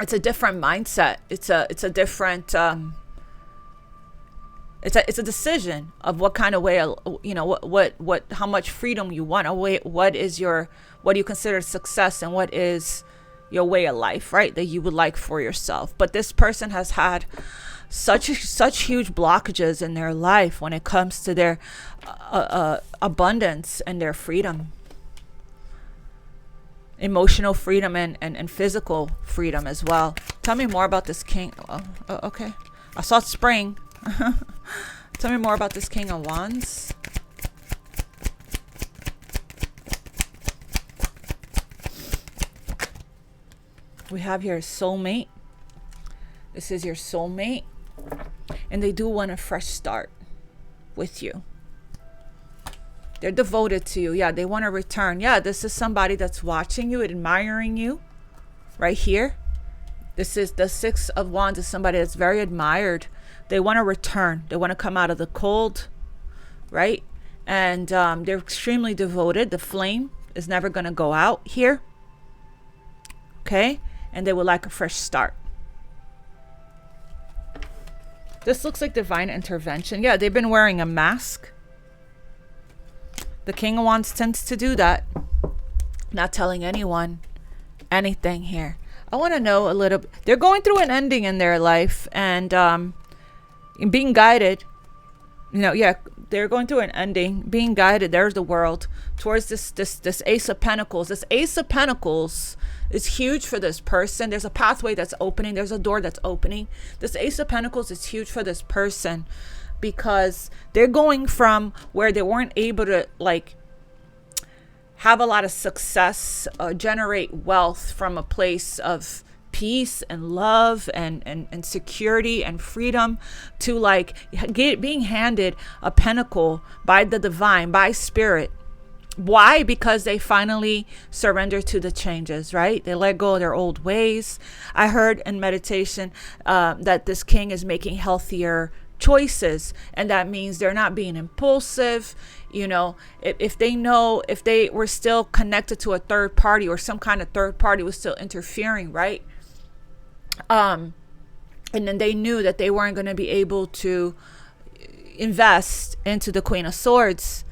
it's a different mindset. It's a different, it's a decision of what kind of way, you know, what, how much freedom you want. What do you consider success, and what is your way of life, right? That you would like for yourself. But this person has had such huge blockages in their life when it comes to their abundance and their freedom, emotional freedom and physical freedom as well. Tell me more about this king. Okay, I saw spring. Tell me more about this King of Wands. We have here soulmate. This is your soulmate, and they do want a fresh start with you. They're devoted to you. Yeah, they want to return. Yeah, this is somebody that's watching you, admiring you. Right here. This is the Six of Wands, is somebody that's very admired. They want to return. They want to come out of the cold, right? And they're extremely devoted. The flame is never going to go out here. Okay? And they would like a fresh start. This looks like divine intervention. Yeah, they've been wearing a mask. The King of Wands tends to do that. Not telling anyone anything here. I want to know a little bit. They're going through an ending in their life, and being guided, you know, yeah, they're going through an ending, being guided. There's the world towards this Ace of Pentacles. This Ace of Pentacles is huge for this person. There's a pathway that's opening. There's a door that's opening. This Ace of Pentacles is huge for this person, because they're going from where they weren't able to like have a lot of success, generate wealth from a place of peace and love and security and freedom, to like being handed a pentacle by the divine, by spirit. Why? Because they finally surrender to the changes, right? They let go of their old ways. I heard in meditation that this king is making healthier choices, and that means they're not being impulsive. You know, if they were still connected to a third party, or some kind of third party was still interfering, right? And then they knew that they weren't going to be able to invest into the Queen of Swords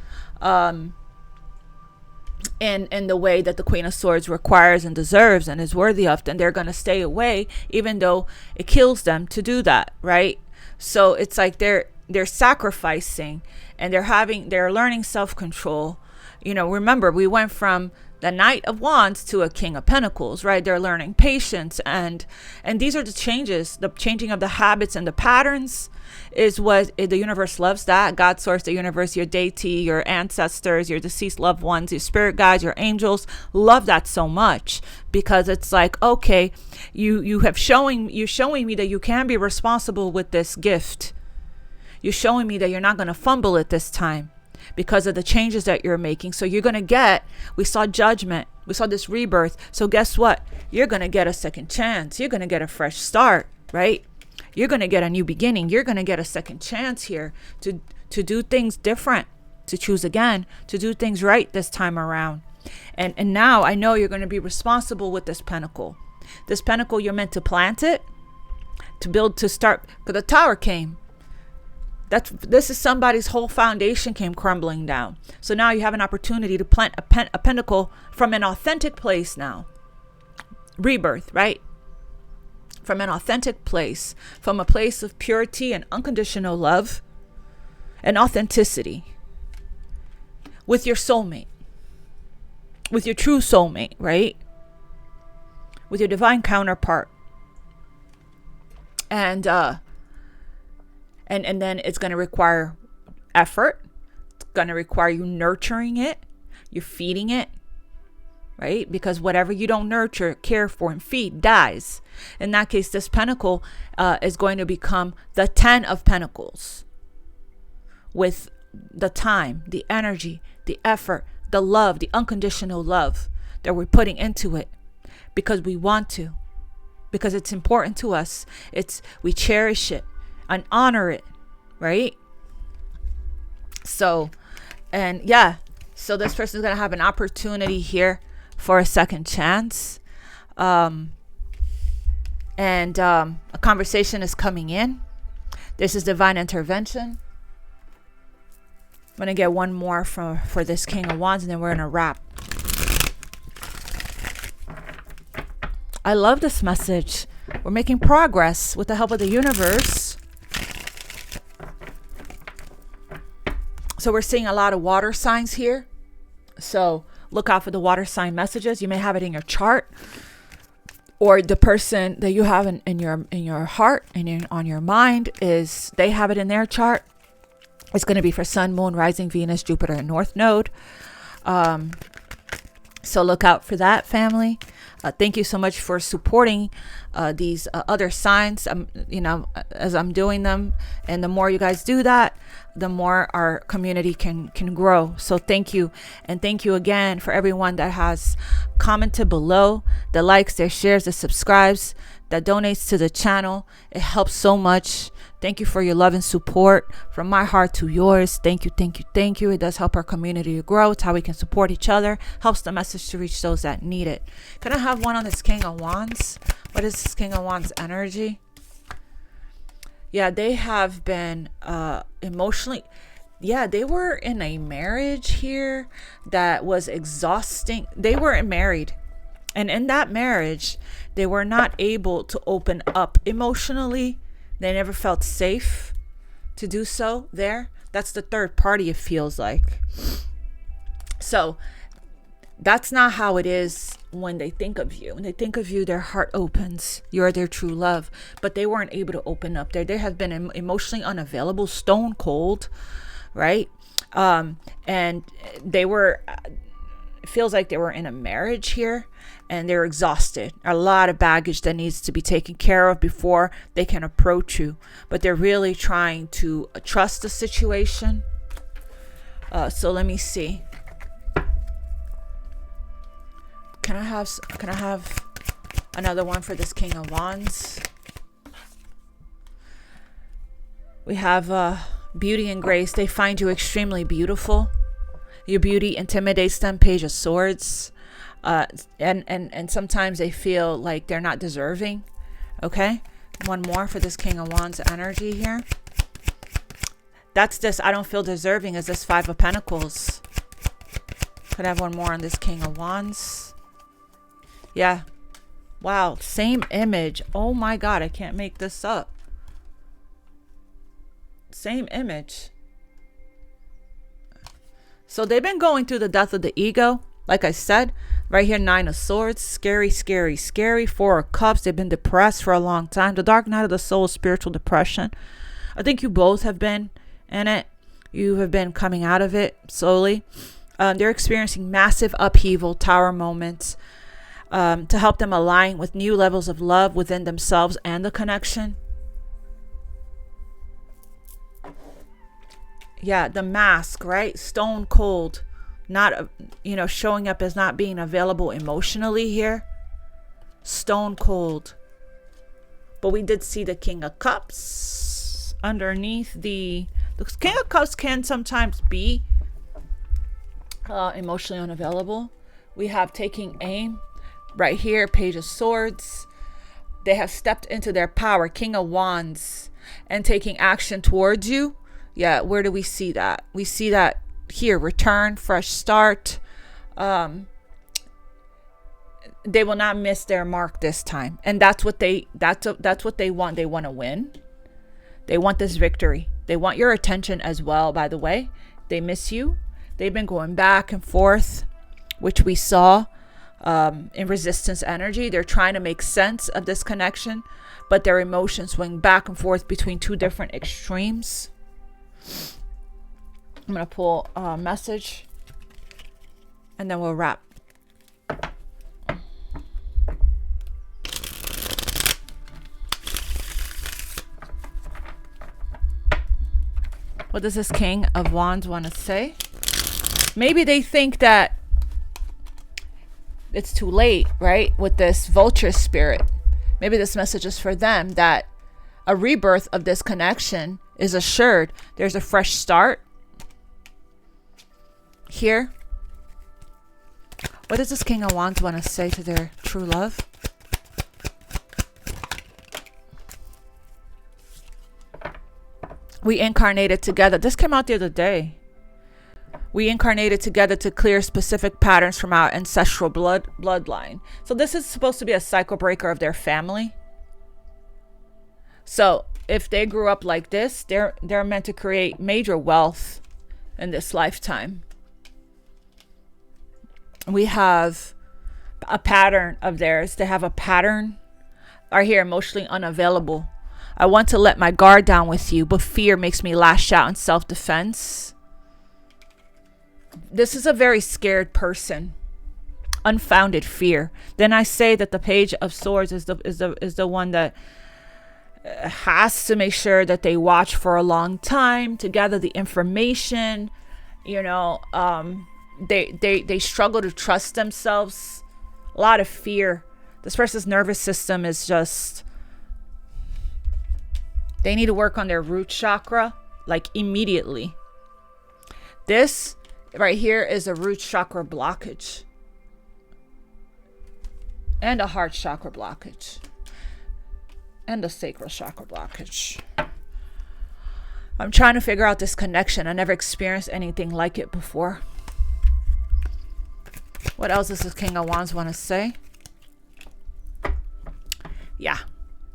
in the way that the Queen of Swords requires and deserves and is worthy of, then they're going to stay away, even though it kills them to do that, right? So it's like they're sacrificing, and they're learning self-control. You know, remember, we went from the Knight of Wands to a King of Pentacles, right? They're learning patience, and these are the changes. The changing of the habits and the patterns is what the universe loves. That God, source, the universe, your deity, your ancestors, your deceased loved ones, your spirit guides, your angels love that so much, because it's like, okay, you're showing me that you can be responsible with this gift. You're showing me that you're not going to fumble it this time, because of the changes that you're making. So you're going to get, we saw judgment, we saw this rebirth. So guess what? You're going to get a second chance. You're going to get a fresh start, right? You're going to get a new beginning. You're going to get a second chance here to do things different, to choose again, to do things right this time around. And now I know you're going to be responsible with this pentacle. This pentacle, you're meant to plant it, to build, to start, because the tower came. This is somebody's whole foundation came crumbling down. So now you have an opportunity to plant a pentacle from an authentic place now. Rebirth, right? From an authentic place, from a place of purity and unconditional love and authenticity, with your soulmate. with your true soulmate, right? With your divine counterpart. And then it's going to require effort. It's going to require you nurturing it. You're feeding it, right? Because whatever you don't nurture, care for, and feed dies. In that case, this pentacle is going to become the 10 of Pentacles, with the time, the energy, the effort, the love, the unconditional love that we're putting into it because we want to, because it's important to us. We cherish it and honor it, right? So this person is going to have an opportunity here for a second chance. And a conversation is coming in. This is divine intervention. I'm going to get one more for this King of Wands, and then we're going to wrap. I love this message. We're making progress with the help of the universe. So we're seeing a lot of water signs here. So look out for the water sign messages. You may have it in your chart, or the person that you have in your heart and on your mind they have it in their chart. It's going to be for Sun, Moon, Rising, Venus, Jupiter, and North Node. So look out for that, family. Thank you so much for supporting these other signs. As I'm doing them, and the more you guys do that, the more our community can grow. So thank you, and thank you again for everyone that has commented below, the likes, their shares, the subscribes, that donates to the channel. It helps so much. Thank you for your love and support from my heart to yours. Thank you, thank you, thank you. It does help our community to grow. It's how we can support each other. Helps the message to reach those that need it. Can I have one on this King of Wands? What is this King of Wands energy? Yeah, they have been emotionally... Yeah, they were in a marriage here that was exhausting. They were married. And in that marriage, they were not able to open up emotionally. They never felt safe to do so there. That's the third party, it feels like. So that's not how it is when they think of you. When they think of you, their heart opens. You're their true love. But they weren't able to open up there. They have been emotionally unavailable, stone cold, right? And they were... It feels like they were in a marriage here, and they're exhausted. A lot of baggage that needs to be taken care of before they can approach you. But they're really trying to trust the situation. So let me see. Can I have another one for this King of Wands? We have beauty and grace. They find you extremely beautiful. Your beauty intimidates them. Page of Swords. And sometimes they feel like they're not deserving. Okay. One more for this King of Wands energy here. That's this. I don't feel deserving. Is this Five of Pentacles? Could I have one more on this King of Wands? Yeah. Wow. Same image. Oh my God. I can't make this up. Same image. So they've been going through the death of the ego. Like I said, right here, Nine of Swords. Scary, scary, scary. Four of Cups. They've been depressed for a long time. The dark night of the soul, spiritual depression. I think you both have been in it. You have been coming out of it slowly. They're experiencing massive upheaval, tower moments, to help them align with new levels of love within themselves and the connection. Yeah, the mask, right? Stone cold. Not, showing up as not being available emotionally here. Stone cold. But we did see the King of Cups underneath the King of Cups can sometimes be emotionally unavailable. We have taking aim right here. Page of Swords. They have stepped into their power. King of Wands. And taking action towards you. Yeah, where do we see that? We see that here. Return, fresh start. They will not miss their mark this time. And that's what they want. They want to win. They want this victory. They want your attention as well, by the way. They miss you. They've been going back and forth which we saw in resistance energy. They're trying to make sense of this connection, but their emotions swing back and forth between two different extremes. I'm going to pull a message and then we'll wrap. What does this King of Wands want to say? Maybe they think that it's too late, right? With this vulture spirit. Maybe this message is for them, that a rebirth of this connection is assured. There's a fresh start here. What does this King of Wands want to say to their true love? We incarnated together. This came out the other day. We incarnated together to clear specific patterns from our ancestral bloodline. So this is supposed to be a cycle breaker of their family. So if they grew up like this, they're meant to create major wealth in this lifetime. We have a pattern of theirs. They have a pattern. Are here emotionally unavailable. I want to let my guard down with you, but fear makes me lash out in self-defense. This is a very scared person. Unfounded fear. Then I say that the Page of Swords is the one that has to make sure that they watch for a long time to gather the information. You know, they struggle to trust themselves. A lot of fear. This person's nervous system is just... They need to work on their root chakra, like immediately. This right here is a root chakra blockage. And a heart chakra blockage. And a sacral chakra blockage. I'm trying to figure out this connection. I never experienced anything like it before. What else does this King of Wands want to say? Yeah.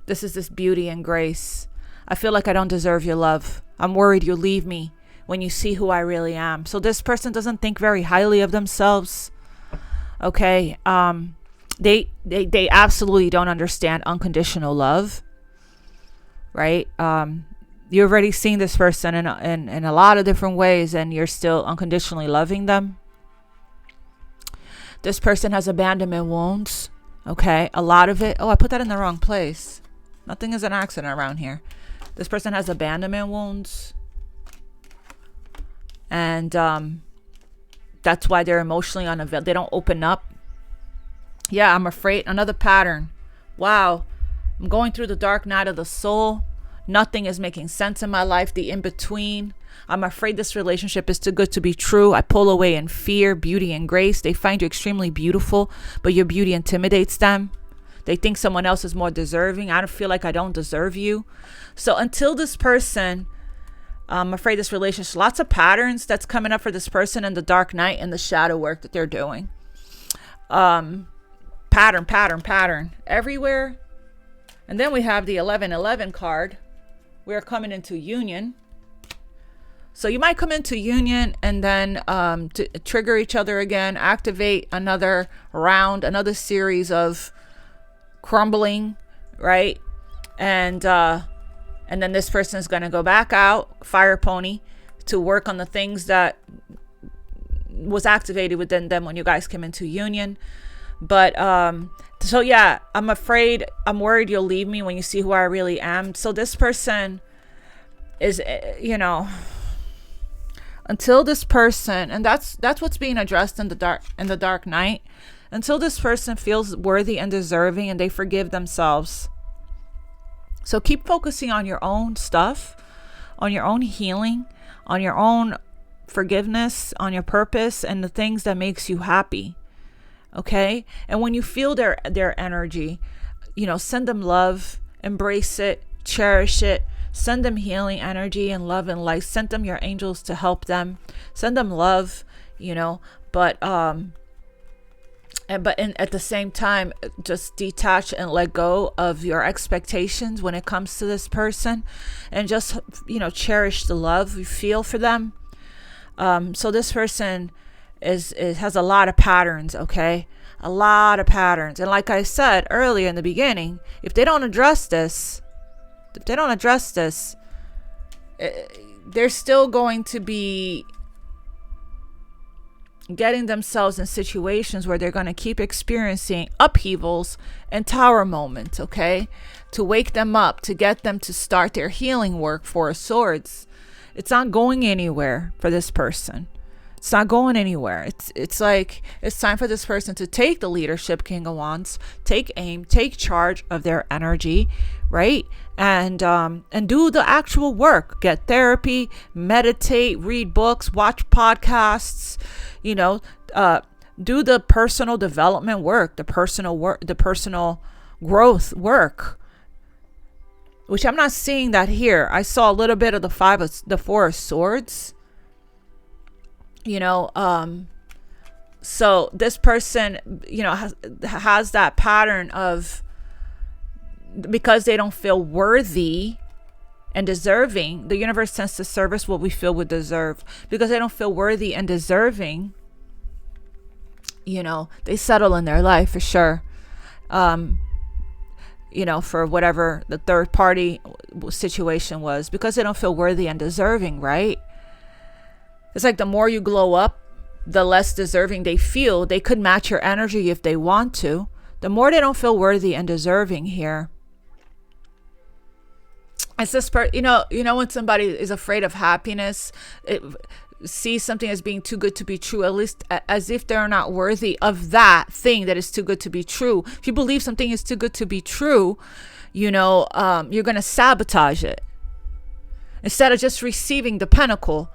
This is this beauty and grace. I feel like I don't deserve your love. I'm worried you'll leave me when you see who I really am. So this person doesn't think very highly of themselves. Okay. They absolutely don't understand unconditional love. Right? You've already seen this person in a lot of different ways, and you're still unconditionally loving them. This person has abandonment wounds. Okay. A lot of it. Oh, I put that in the wrong place. Nothing is an accident around here. This person has abandonment wounds. And that's why they're emotionally unavailable. They don't open up. Yeah, I'm afraid. Another pattern. Wow. I'm going through the dark night of the soul. Nothing is making sense in my life. The in-between. I'm afraid this relationship is too good to be true. I pull away in fear, beauty, and grace. They find you extremely beautiful, but your beauty intimidates them. They think someone else is more deserving. I don't feel like I don't deserve you. So until this person, I'm afraid this relationship, lots of patterns that's coming up for this person in the dark night and the shadow work that they're doing. Pattern everywhere. And then we have the 1111 card. We're coming into union. So you might come into union and then to trigger each other again, activate another round, another series of crumbling, right? And then this person is going to go back out, fire pony, to work on the things that was activated within them when you guys came into union. But so yeah, I'm worried you'll leave me when you see who I really am. So this person is, you know, until this person, and that's what's being addressed in the dark night. Until this person feels worthy and deserving and they forgive themselves. So keep focusing on your own stuff, on your own healing, on your own forgiveness, on your purpose and the things that makes you happy. Okay? And when you feel their energy, you know, send them love, embrace it, cherish it, send them healing energy and love and light. Send them your angels to help them. Send them love, you know, but at the same time, just detach and let go of your expectations when it comes to this person, and just, you know, cherish the love you feel for them. So this person it has a lot of patterns, okay? A lot of patterns. And like I said earlier in the beginning, if they don't address this, they're still going to be getting themselves in situations where they're going to keep experiencing upheavals and tower moments, okay? To wake them up, to get them to start their healing work, Four of Swords. It's not going anywhere for this person. It's not going anywhere. It's like it's time for this person to take the leadership, King of Wands, take aim, take charge of their energy, right? And do the actual work. Get therapy, meditate, read books, watch podcasts, you know, do the personal development work, the personal growth work. Which I'm not seeing that here. I saw a little bit of the Four of Swords. You know, so this person, you know, has that pattern of, because they don't feel worthy and deserving, the universe tends to service what we feel we deserve. Because they don't feel worthy and deserving, you know, they settle in their life for sure. You know, for whatever the third party situation was, because they don't feel worthy and deserving, right? It's like the more you glow up, the less deserving they feel. They could match your energy if they want to. The more they don't feel worthy and deserving here. It's this you know when somebody is afraid of happiness, it sees something as being too good to be true, at least as if they're not worthy of that thing that is too good to be true. If you believe something is too good to be true, you know, you're going to sabotage it. Instead of just receiving the pentacle.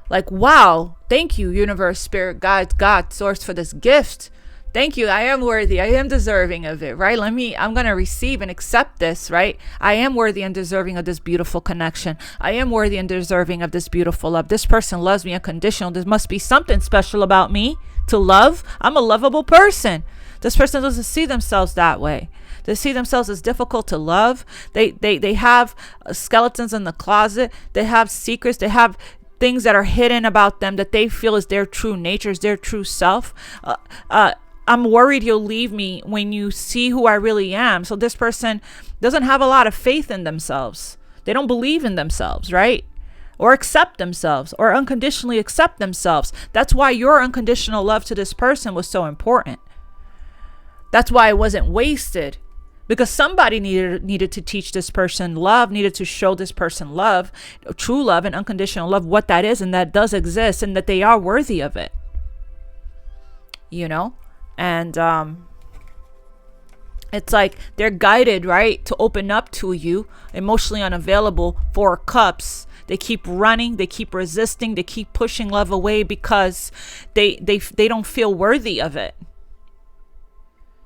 Like, wow, thank you, universe, spirit, God, source, for this gift. Thank you. I am worthy. I am deserving of it, right? I'm going to receive and accept this, right? I am worthy and deserving of this beautiful connection. I am worthy and deserving of this beautiful love. This person loves me unconditional. There must be something special about me to love. I'm a lovable person. This person doesn't see themselves that way. They see themselves as difficult to love. They have skeletons in the closet. They have secrets. They have things that are hidden about them that they feel is their true nature, is their true self. I'm worried you'll leave me when you see who I really am. So this person doesn't have a lot of faith in themselves. They don't believe in themselves, right? Or accept themselves, or unconditionally accept themselves. That's why your unconditional love to this person was so important. That's why it wasn't wasted. Because somebody needed to teach this person love, needed to show this person love, true love and unconditional love, what that is, and that does exist, and that they are worthy of it. You know? And it's like they're guided, right, to open up to you, emotionally unavailable. Four of Cups. They keep running, they keep resisting, they keep pushing love away because they don't feel worthy of it.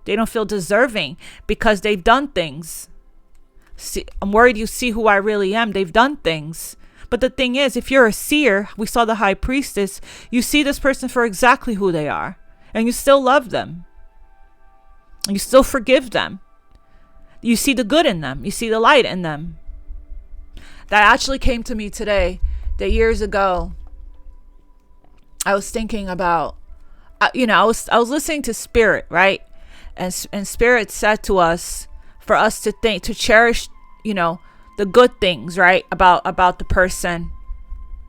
They don't feel deserving because they've done things. See, I'm worried you see who I really am. They've done things. But the thing is, if you're a seer, we saw the High Priestess, you see this person for exactly who they are. And you still love them. You still forgive them. You see the good in them. You see the light in them. That actually came to me today, that years ago, I was thinking about, I was listening to Spirit, right? And Spirit said to us, for us to think, to cherish, the good things, right? About the person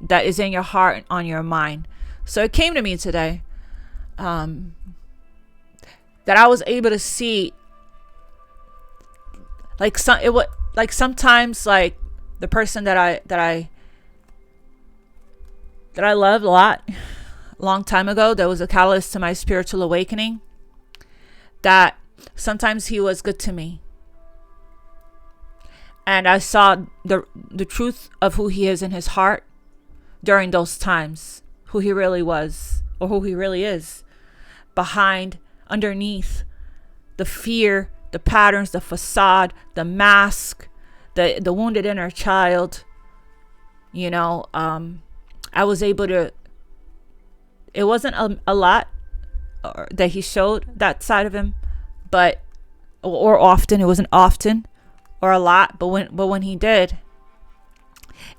that is in your heart and on your mind. So it came to me today, that I was able to see, sometimes like the person that I loved a lot, long time ago, that was a catalyst to my spiritual awakening. That sometimes he was good to me. And I saw the truth of who he is in his heart during those times. Who he really was, or who he really is. Underneath the fear, the patterns, the facade, the mask, the wounded inner child. I was able to, it wasn't a lot that he showed that side of him, or often. It wasn't often or a lot, but when he did,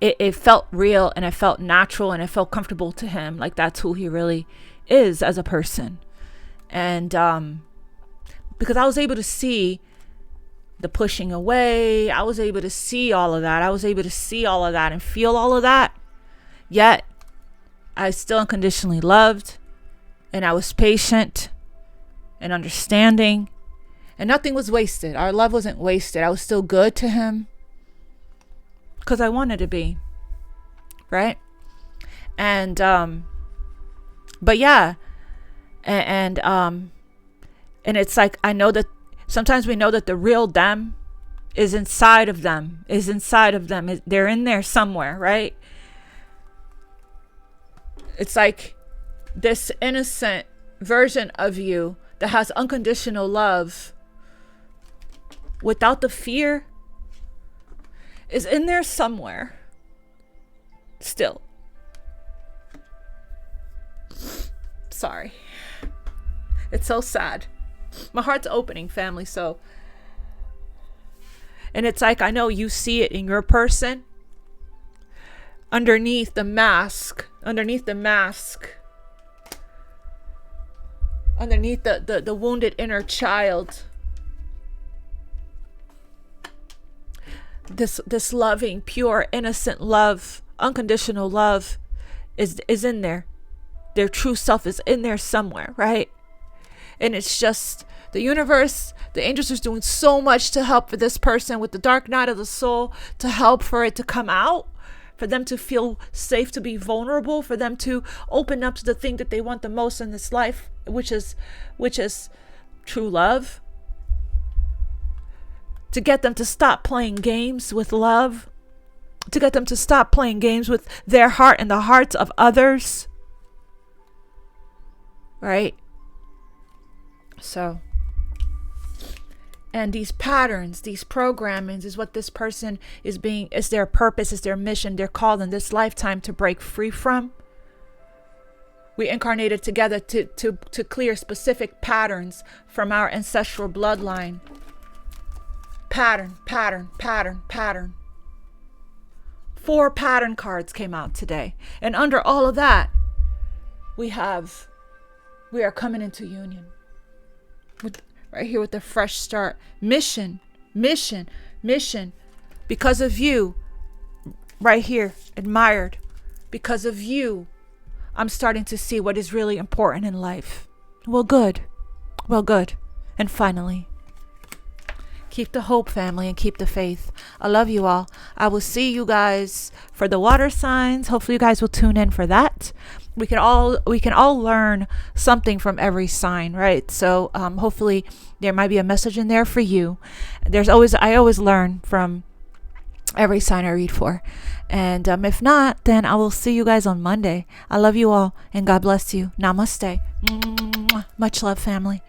it felt real, and it felt natural, and it felt comfortable to him. Like that's who he really is as a person. And because I was able to see the pushing away, I was able to see all of that. I was able to see all of that and feel all of that. Yet I still unconditionally loved, and I was patient and understanding, and nothing was wasted. Our love wasn't wasted. I was still good to him because I wanted to be, right? And but yeah, and it's like, I know that sometimes we know that the real them is inside of them, they're in there somewhere, right? It's like this innocent version of you that has unconditional love without the fear is in there somewhere still. Sorry. It's so sad. My heart's opening, family. So, and it's like, I know you see it in your person. Underneath the mask, underneath the wounded inner child, this loving, pure, innocent love, unconditional love is in there. Their true self is in there somewhere, right? And it's just the universe, the angels are doing so much to help for this person with the dark night of the soul, to help for it to come out, for them to feel safe, to be vulnerable, for them to open up to the thing that they want the most in this life, which is true love. To get them to stop playing games with love, to get them to stop playing games with their heart and the hearts of others, right? So, and these patterns, these programmings is what this person is their purpose, is their mission, they're called in this lifetime to break free from. We incarnated together to clear specific patterns from our ancestral bloodline. Pattern. 4 pattern cards came out today. And under all of that, we are coming into union. Right here with the fresh start. Mission. Because of you, right here, admired. Because of you, I'm starting to see what is really important in life. Well, good. And finally, keep the hope, family, and keep the faith. I love you all. I will see you guys for the water signs. Hopefully you guys will tune in for that. We can all learn something from every sign, right? So hopefully there might be a message in there for you. I always learn from every sign I read for. And if not, then I will see you guys on Monday. I love you all, and God bless you. Namaste. Much love, family.